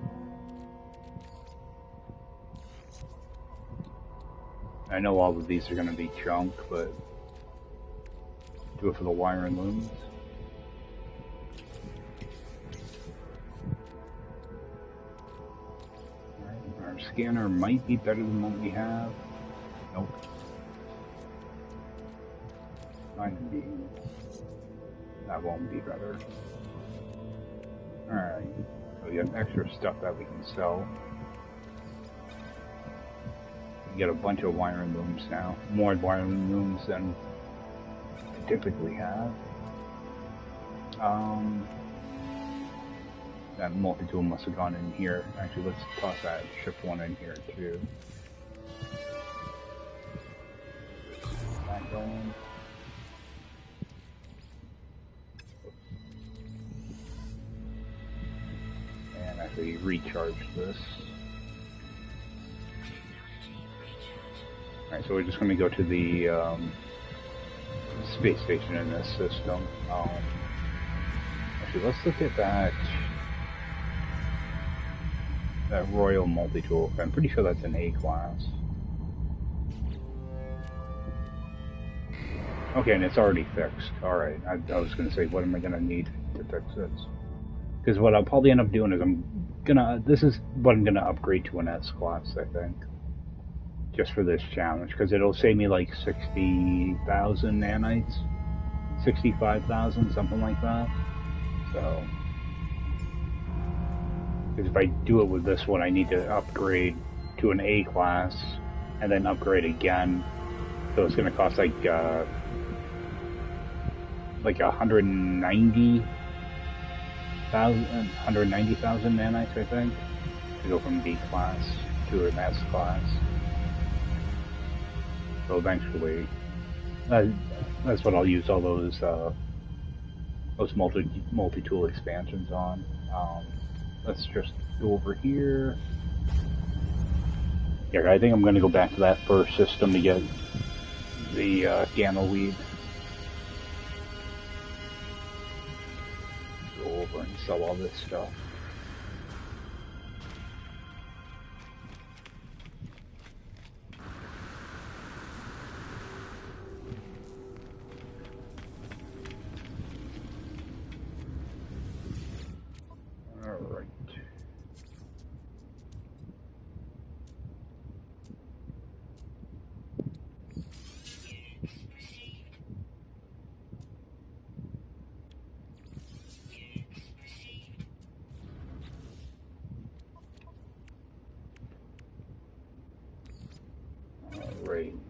I know all of these are going to be junk, but do it for the wire and looms. Alright, our scanner might be better than what we have. Nope. Might be. That won't be better. Alright, so we got extra stuff that we can sell. We get a bunch of wiring looms now. More wiring looms than I typically have. That multi-tool must have gone in here. Actually, let's toss that shift one in here too. That going. And actually recharge this. Alright, so we're just going to go to the space station in this system. Actually, let's look at that Royal Multitool. I'm pretty sure that's an A class. Okay, and it's already fixed. Alright, I was going to say, what am I going to need to fix this? Because what I'll probably end up doing is this is what I'm going to upgrade to an S class, I think. Just for this challenge, because it'll save me like 60,000 nanites. 65,000, something like that. So, because if I do it with this one, I need to upgrade to an A class, and then upgrade again. So it's going to cost like 190,000 nanites, I think, to go from B class to an S class. So eventually, that's what I'll use all those multi-tool expansions on. Let's just go over here. Yeah, I think I'm going to go back to that first system to get the ganoweed. Go over and sell all this stuff.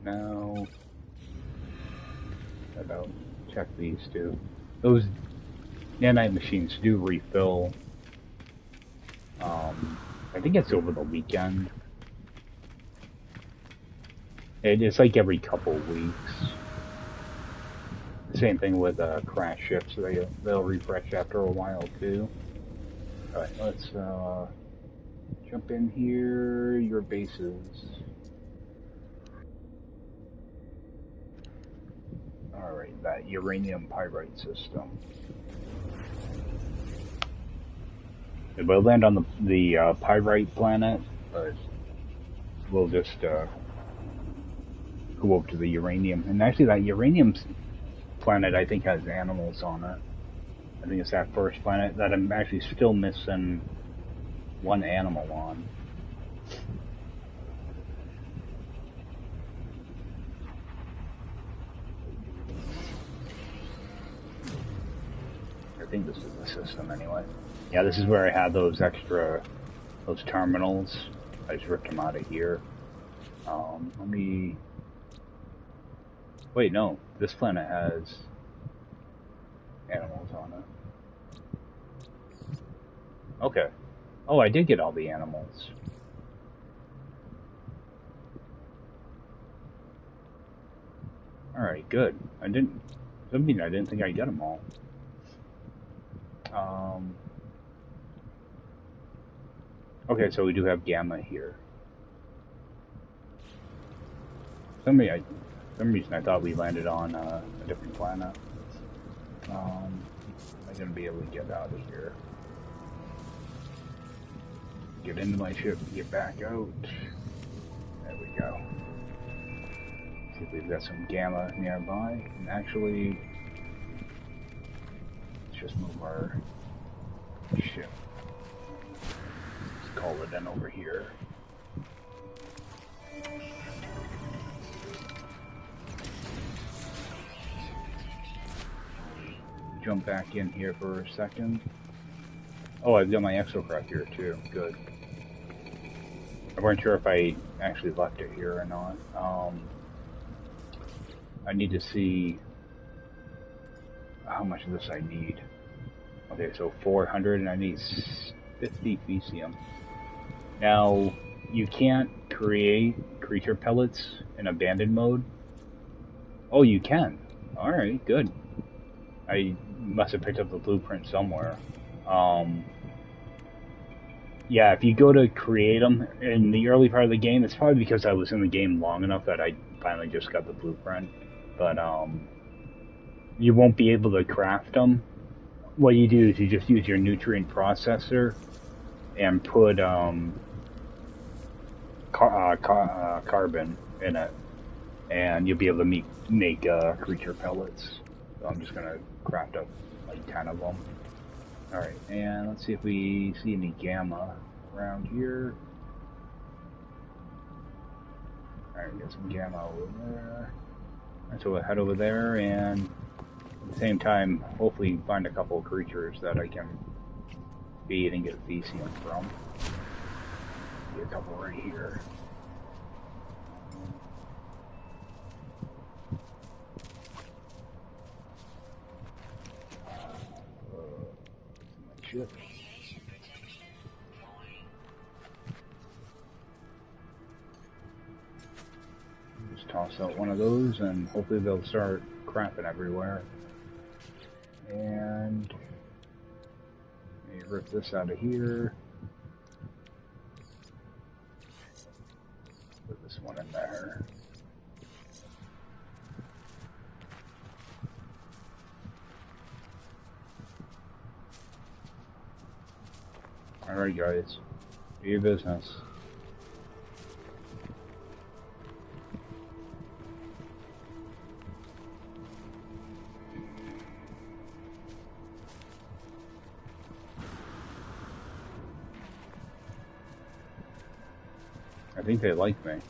now. About check these two. Those nanite machines do refill. I think it's over the weekend. It's like every couple weeks. Same thing with crash ships. They'll refresh after a while too. All right, let's jump in here. Your bases. All right, that uranium pyrite system. We'll land on the pyrite planet, but we'll just go over to the uranium. And actually, that uranium planet, I think, has animals on it. I think it's that first planet that I'm actually still missing one animal on. I think this is the system anyway. Yeah, this is where I had those terminals. I just ripped them out of here. Let me... Wait, no. This planet has animals on it. Okay. Oh, I did get all the animals. Alright, good. I didn't think I got them all. Okay, so we do have Gamma here. For some reason I thought we landed on a different planet. I'm gonna be able to get out of here. Get into my ship, get back out. There we go. See if we've got some Gamma nearby. And actually, let's just move our ship. Let's call it in over here. Jump back in here for a second. Oh, I've got my Exocraft here too. Good. I wasn't sure if I actually left it here or not. I need to see how much of this I need. Okay, so 400, and I need 50 Fecium. Now, you can't create creature pellets in abandoned mode. Oh, you can. Alright, good. I must have picked up the blueprint somewhere. Yeah, if you go to create them in the early part of the game, it's probably because I was in the game long enough that I finally just got the blueprint. But you won't be able to craft them. What you do is you just use your nutrient processor and put carbon in it, and you'll be able to make creature pellets. So I'm just gonna craft up like 10 of them. Alright, and let's see if we see any Gamma around here. Alright, get some Gamma over there. Alright, so we'll head over there, and at the same time, hopefully find a couple of creatures that I can feed and get Fecium from. Get a couple right here. Ship. Just toss out one of those and hopefully they'll start crapping everywhere. And let me rip this out of here. Put this one in there. Alright guys, do your business. I think they like me.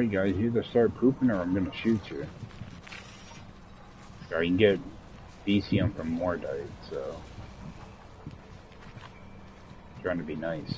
Alright guys, you either start pooping or I'm gonna shoot you. Or you can get BCM from Mordite, so... trying to be nice.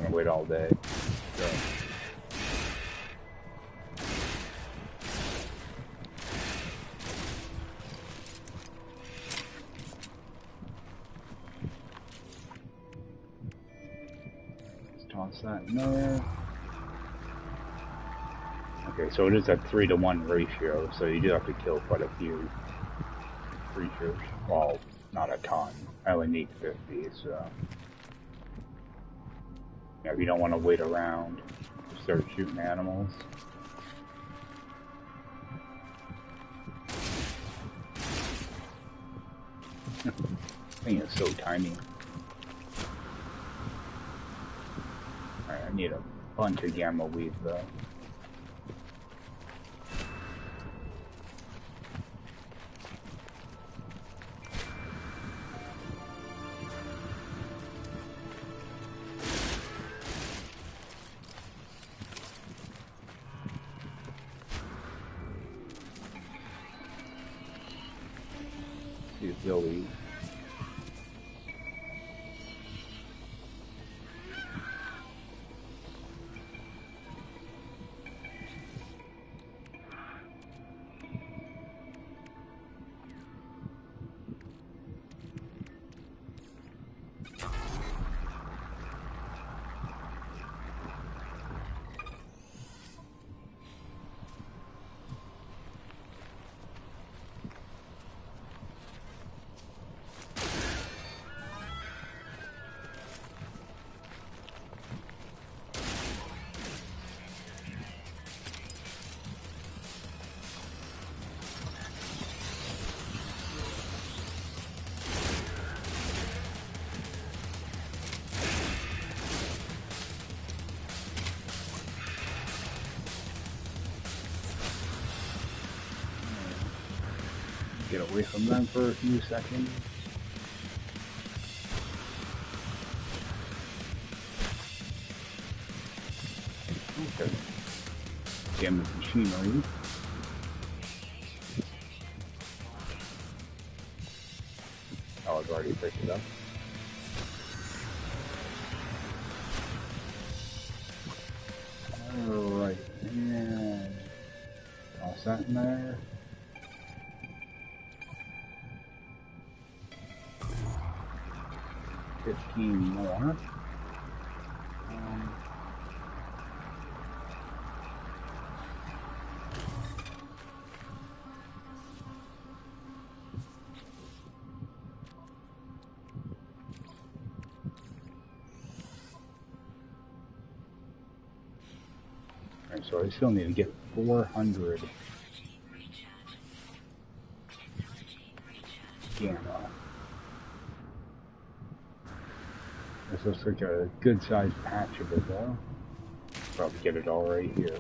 Wait all day. So. Let's toss that in there. Okay, so it is a 3-to-1 ratio, so you do have to kill quite a few creatures. Well, not a ton. I only need 50, so... yeah, if you don't want to wait around, just start shooting animals. This thing is so tiny. Alright, I need a bunch of gamma weed though. Zoe. Get away from them for a few seconds. Okay. Damage machinery. Oh, I've already picked it up. Alright, and toss that in there. More. Alright, so I still need to get 400 gamma. This looks like a good sized patch of it though. Probably get it all right here.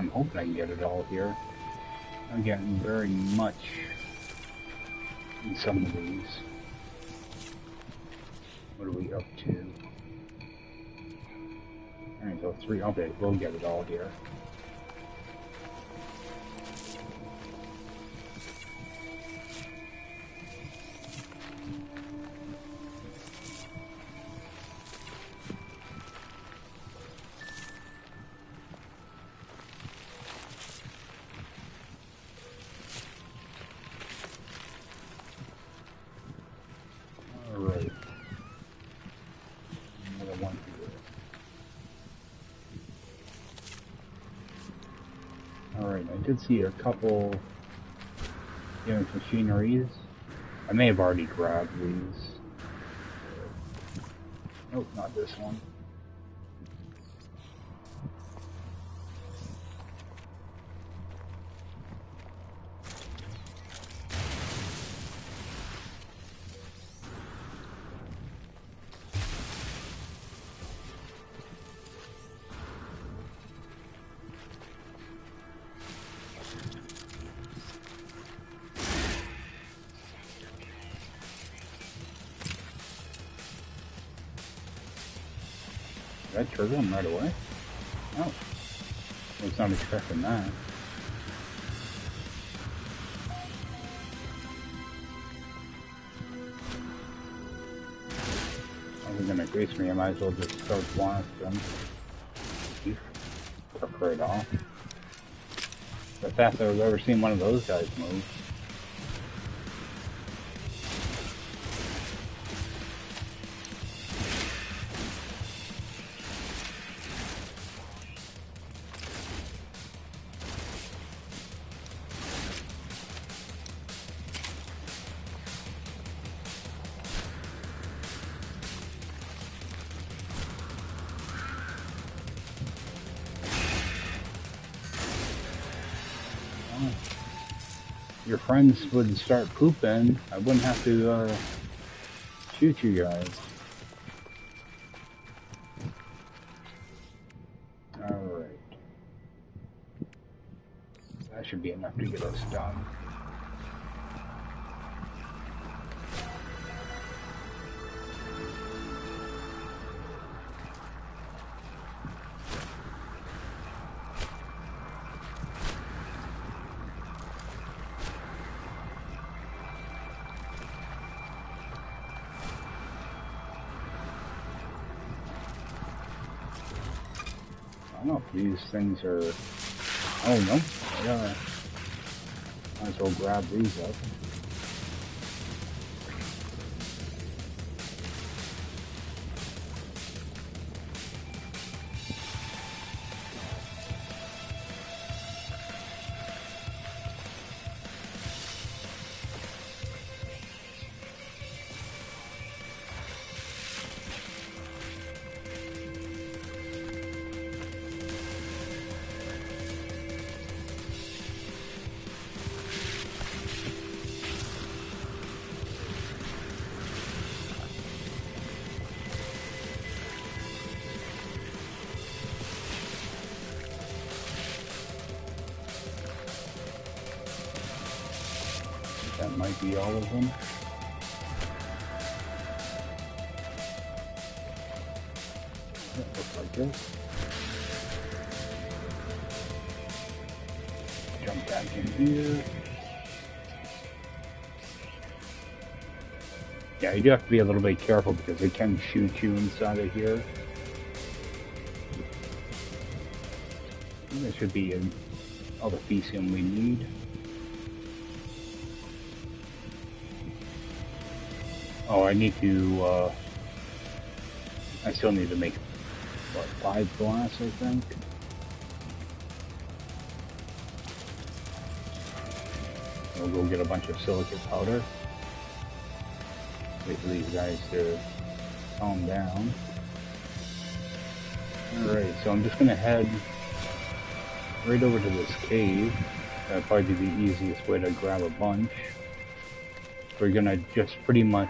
I'm hoping I can get it all here. I'm getting very much in some of these. What are we up to? Alright, so 3. Okay, we'll get it all here. Alright. Another one here. Alright, I did see a couple different machineries. I may have already grabbed these. Nope, not this one. Did I trigger him right away? Oh. I was not expecting that. I was gonna grease me, I might as well just start blasting. Took right off. The fastest I've ever seen one of those guys move. Your friends would start pooping, I wouldn't have to shoot you guys. Alright. That should be enough to get us done. I don't know if these things are... Oh, no. Yeah. Might as well grab these up. That might be all of them. That looks like it. Jump back in here. Yeah, you do have to be a little bit careful because they can shoot you inside of here. There should be all the Fesium we need. Oh, I need to, I still need to make, what, 5 glass, I think? We'll go get a bunch of silicate powder. Wait for these guys to calm down. Alright, so I'm just gonna head right over to this cave. That'll probably be the easiest way to grab a bunch. We're gonna just pretty much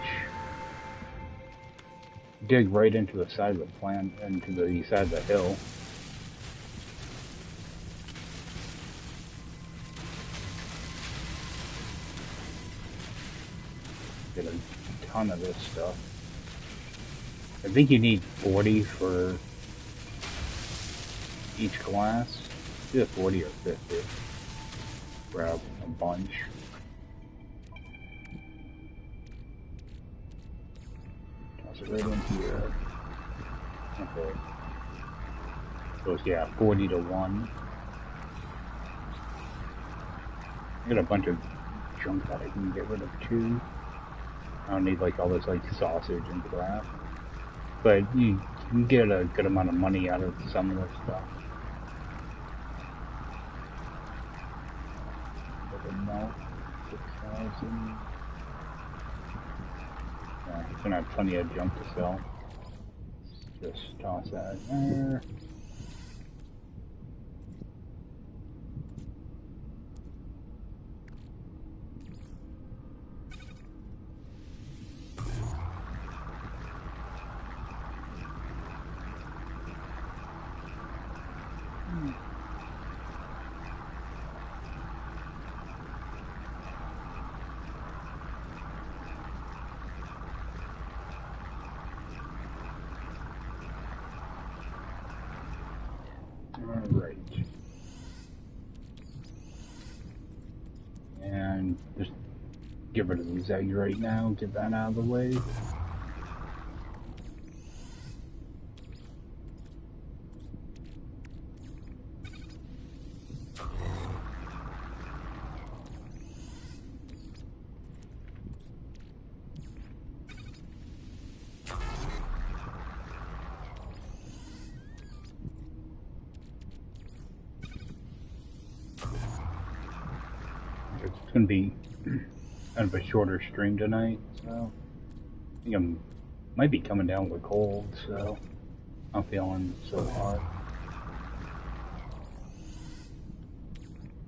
dig right into the side of the plant, into the side of the hill. ton of this stuff. I think you need 40 for each class. Either 40 or 50. Grab a bunch. Toss it right in here. Okay. So it's, yeah, 40 to 1. I got a bunch of junk that I can get rid of too. I don't need like all this like sausage and crap. But you can get a good amount of money out of some of this stuff. Melt, 6,000. Yeah, he's gonna have plenty of junk to sell. Just toss that in there. Alright. And just get rid of these eggs right now, get that out of the way. It's gonna be kind of a shorter stream tonight, so I think I might be coming down with a cold, so I'm feeling so hot.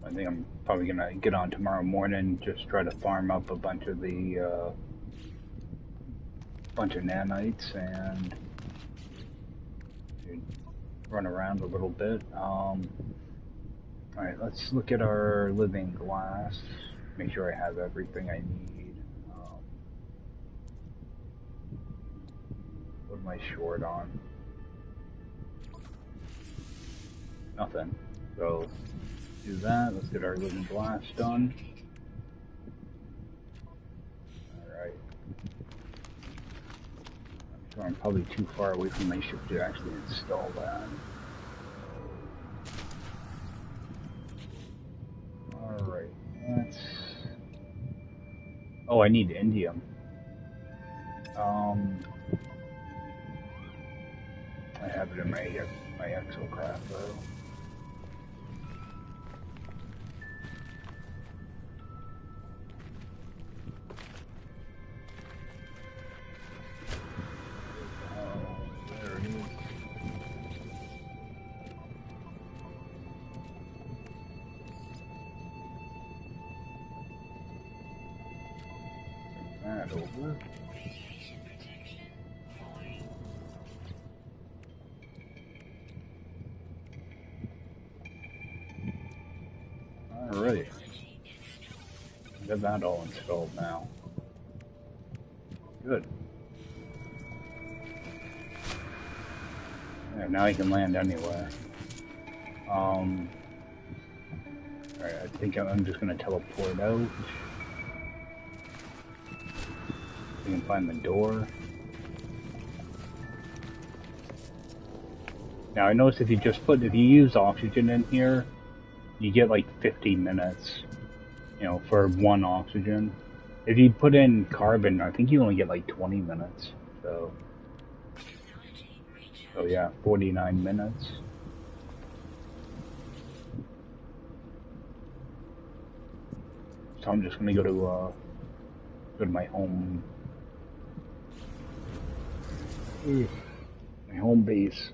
I think I'm probably gonna get on tomorrow morning, just try to farm up a bunch of the bunch of nanites and run around a little bit. Alright, let's look at our living glass. Make sure I have everything I need. What am I short on? Nothing. So, do that. Let's get our living glass done. Alright. So I'm probably too far away from my ship to actually install that. Alright, let's... Oh, I need indium. I have it in my Exocraft though. There it is. That over. Alright. Got that all installed now. Good. Yeah, now I can land anywhere. Alright, I think I'm just gonna teleport out. We can find the door. Now I noticed if you use oxygen in here, you get like 50 minutes, you know, for one oxygen. If you put in carbon, I think you only get like 20 minutes. So yeah, 49 minutes. So I'm just gonna go to my home. My home base.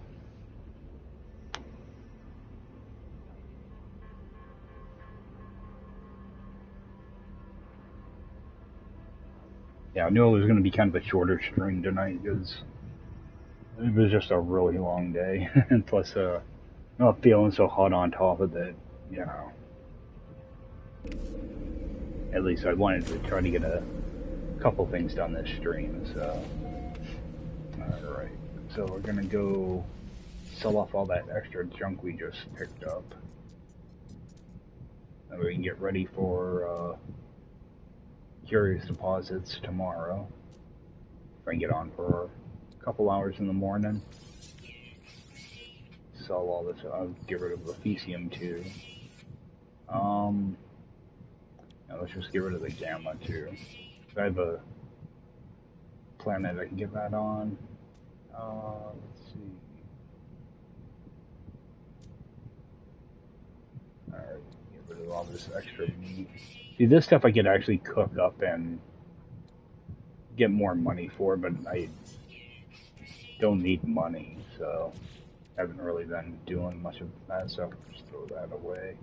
Yeah, I knew it was going to be kind of a shorter stream tonight because it was just a really long day. And plus, not feeling so hot on top of it, you know. At least I wanted to try to get a couple things done this stream, so... Alright, so we're gonna go sell off all that extra junk we just picked up. And we can get ready for curious deposits tomorrow. If I can get on for a couple hours in the morning. Sell all this, I'll get rid of the Ephemerum too. Now let's just get rid of the Gamma too. I have a planet I can get that on. Let's see. Alright, get rid of all this extra meat. See, this stuff I could actually cook up and get more money for, but I don't need money, so I haven't really been doing much of that, so just throw that away.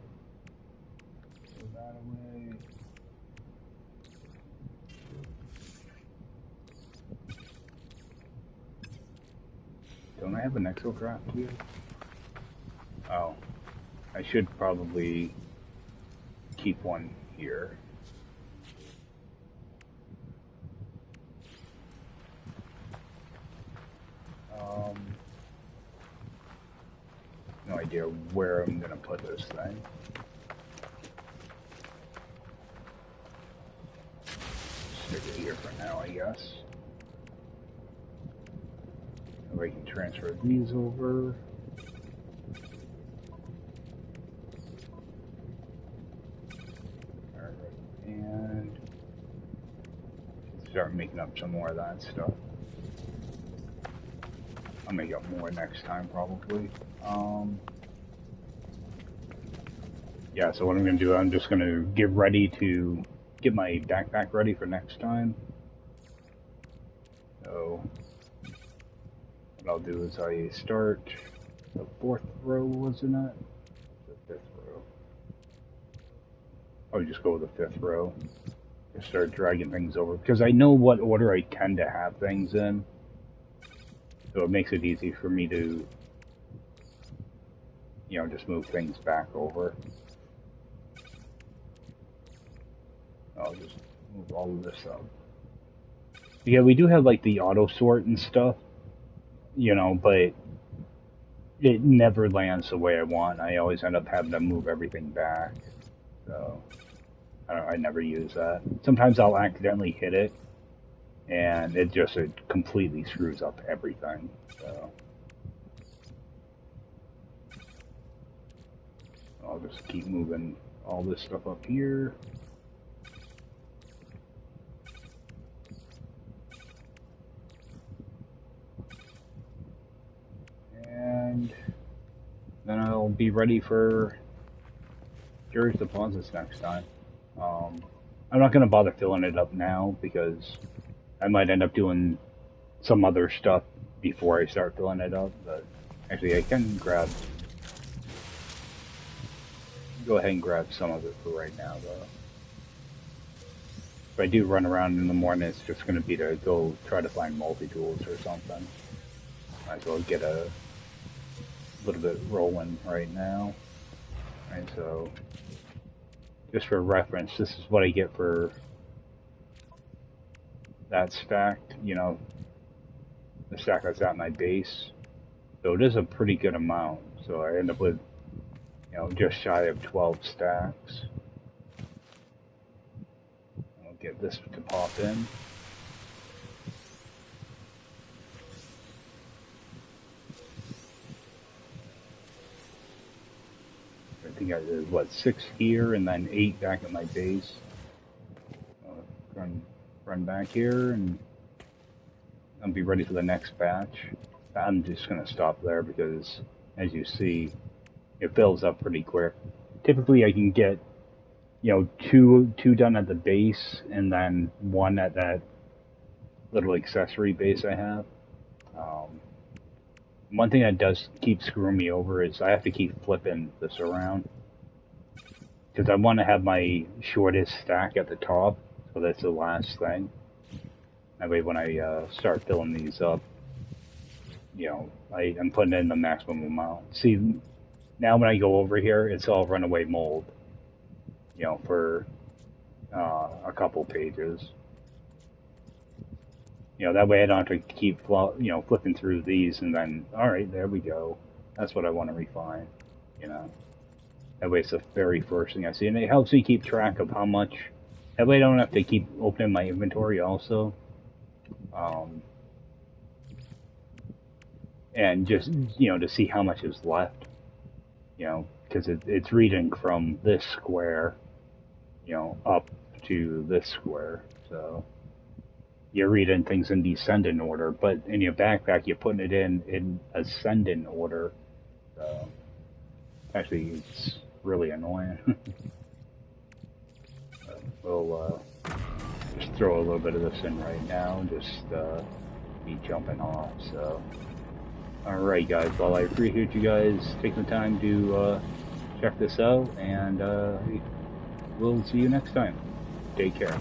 Throw that away. Don't I have an Exocraft here? Oh, I should probably keep one here. No idea where I'm gonna put this thing. Stick it here for now, I guess. We can transfer these over. Alright, and start making up some more of that stuff. I'll make up more next time, probably. Yeah, so what I'm going to do, I'm just going to get ready to get my backpack ready for next time. So, what I'll do is I start the 4th row, wasn't it? The 5th row. I'll just go with the 5th row. Just start dragging things over, because I know what order I tend to have things in. So it makes it easy for me to, you know, just move things back over. I'll just move all of this up. Yeah, we do have like the auto sort and stuff, you know, but it never lands the way I want. I always end up having to move everything back. So I never use that. Sometimes I'll accidentally hit it, and it completely screws up everything. So I'll just keep moving all this stuff up here. And then I'll be ready for curious deposits next time. I'm not going to bother filling it up now because I might end up doing some other stuff before I start filling it up, but actually I can go ahead and grab some of it for right now though. If I do run around in the morning, it's just going to be to go try to find Multitools or something. Might as well get a little bit rolling right now. Alright, so just for reference, this is what I get for that stack, you know, the stack that's at my base. So it is a pretty good amount. So I end up with, you know, just shy of 12 stacks. I'll get this to pop in. I think I did, what, 6 here and then 8 back at my base. Run back here and I'll be ready for the next batch. I'm just going to stop there because, as you see, it fills up pretty quick. Typically I can get, you know, two done at the base and then 1 at that little accessory base I have. One thing that does keep screwing me over is I have to keep flipping this around because I want to have my shortest stack at the top, so that's the last thing. That way when I start filling these up, you know, I'm putting in the maximum amount. See, now when I go over here, it's all runaway mold, you know, for a couple pages. You know, that way I don't have to keep, flipping through these and then, all right, there we go. That's what I want to refine, you know. That way it's the very first thing I see. And it helps me keep track of how much. That way I don't have to keep opening my inventory also. And just, to see how much is left. Because it's reading from this square, up to this square. So you're reading things in descending order, but in your backpack you're putting it in ascending order. So actually, it's really annoying. We'll just throw a little bit of this in right now, just be jumping off. So, alright, guys. Well, I appreciate you guys taking the time to check this out, and we'll see you next time. Take care.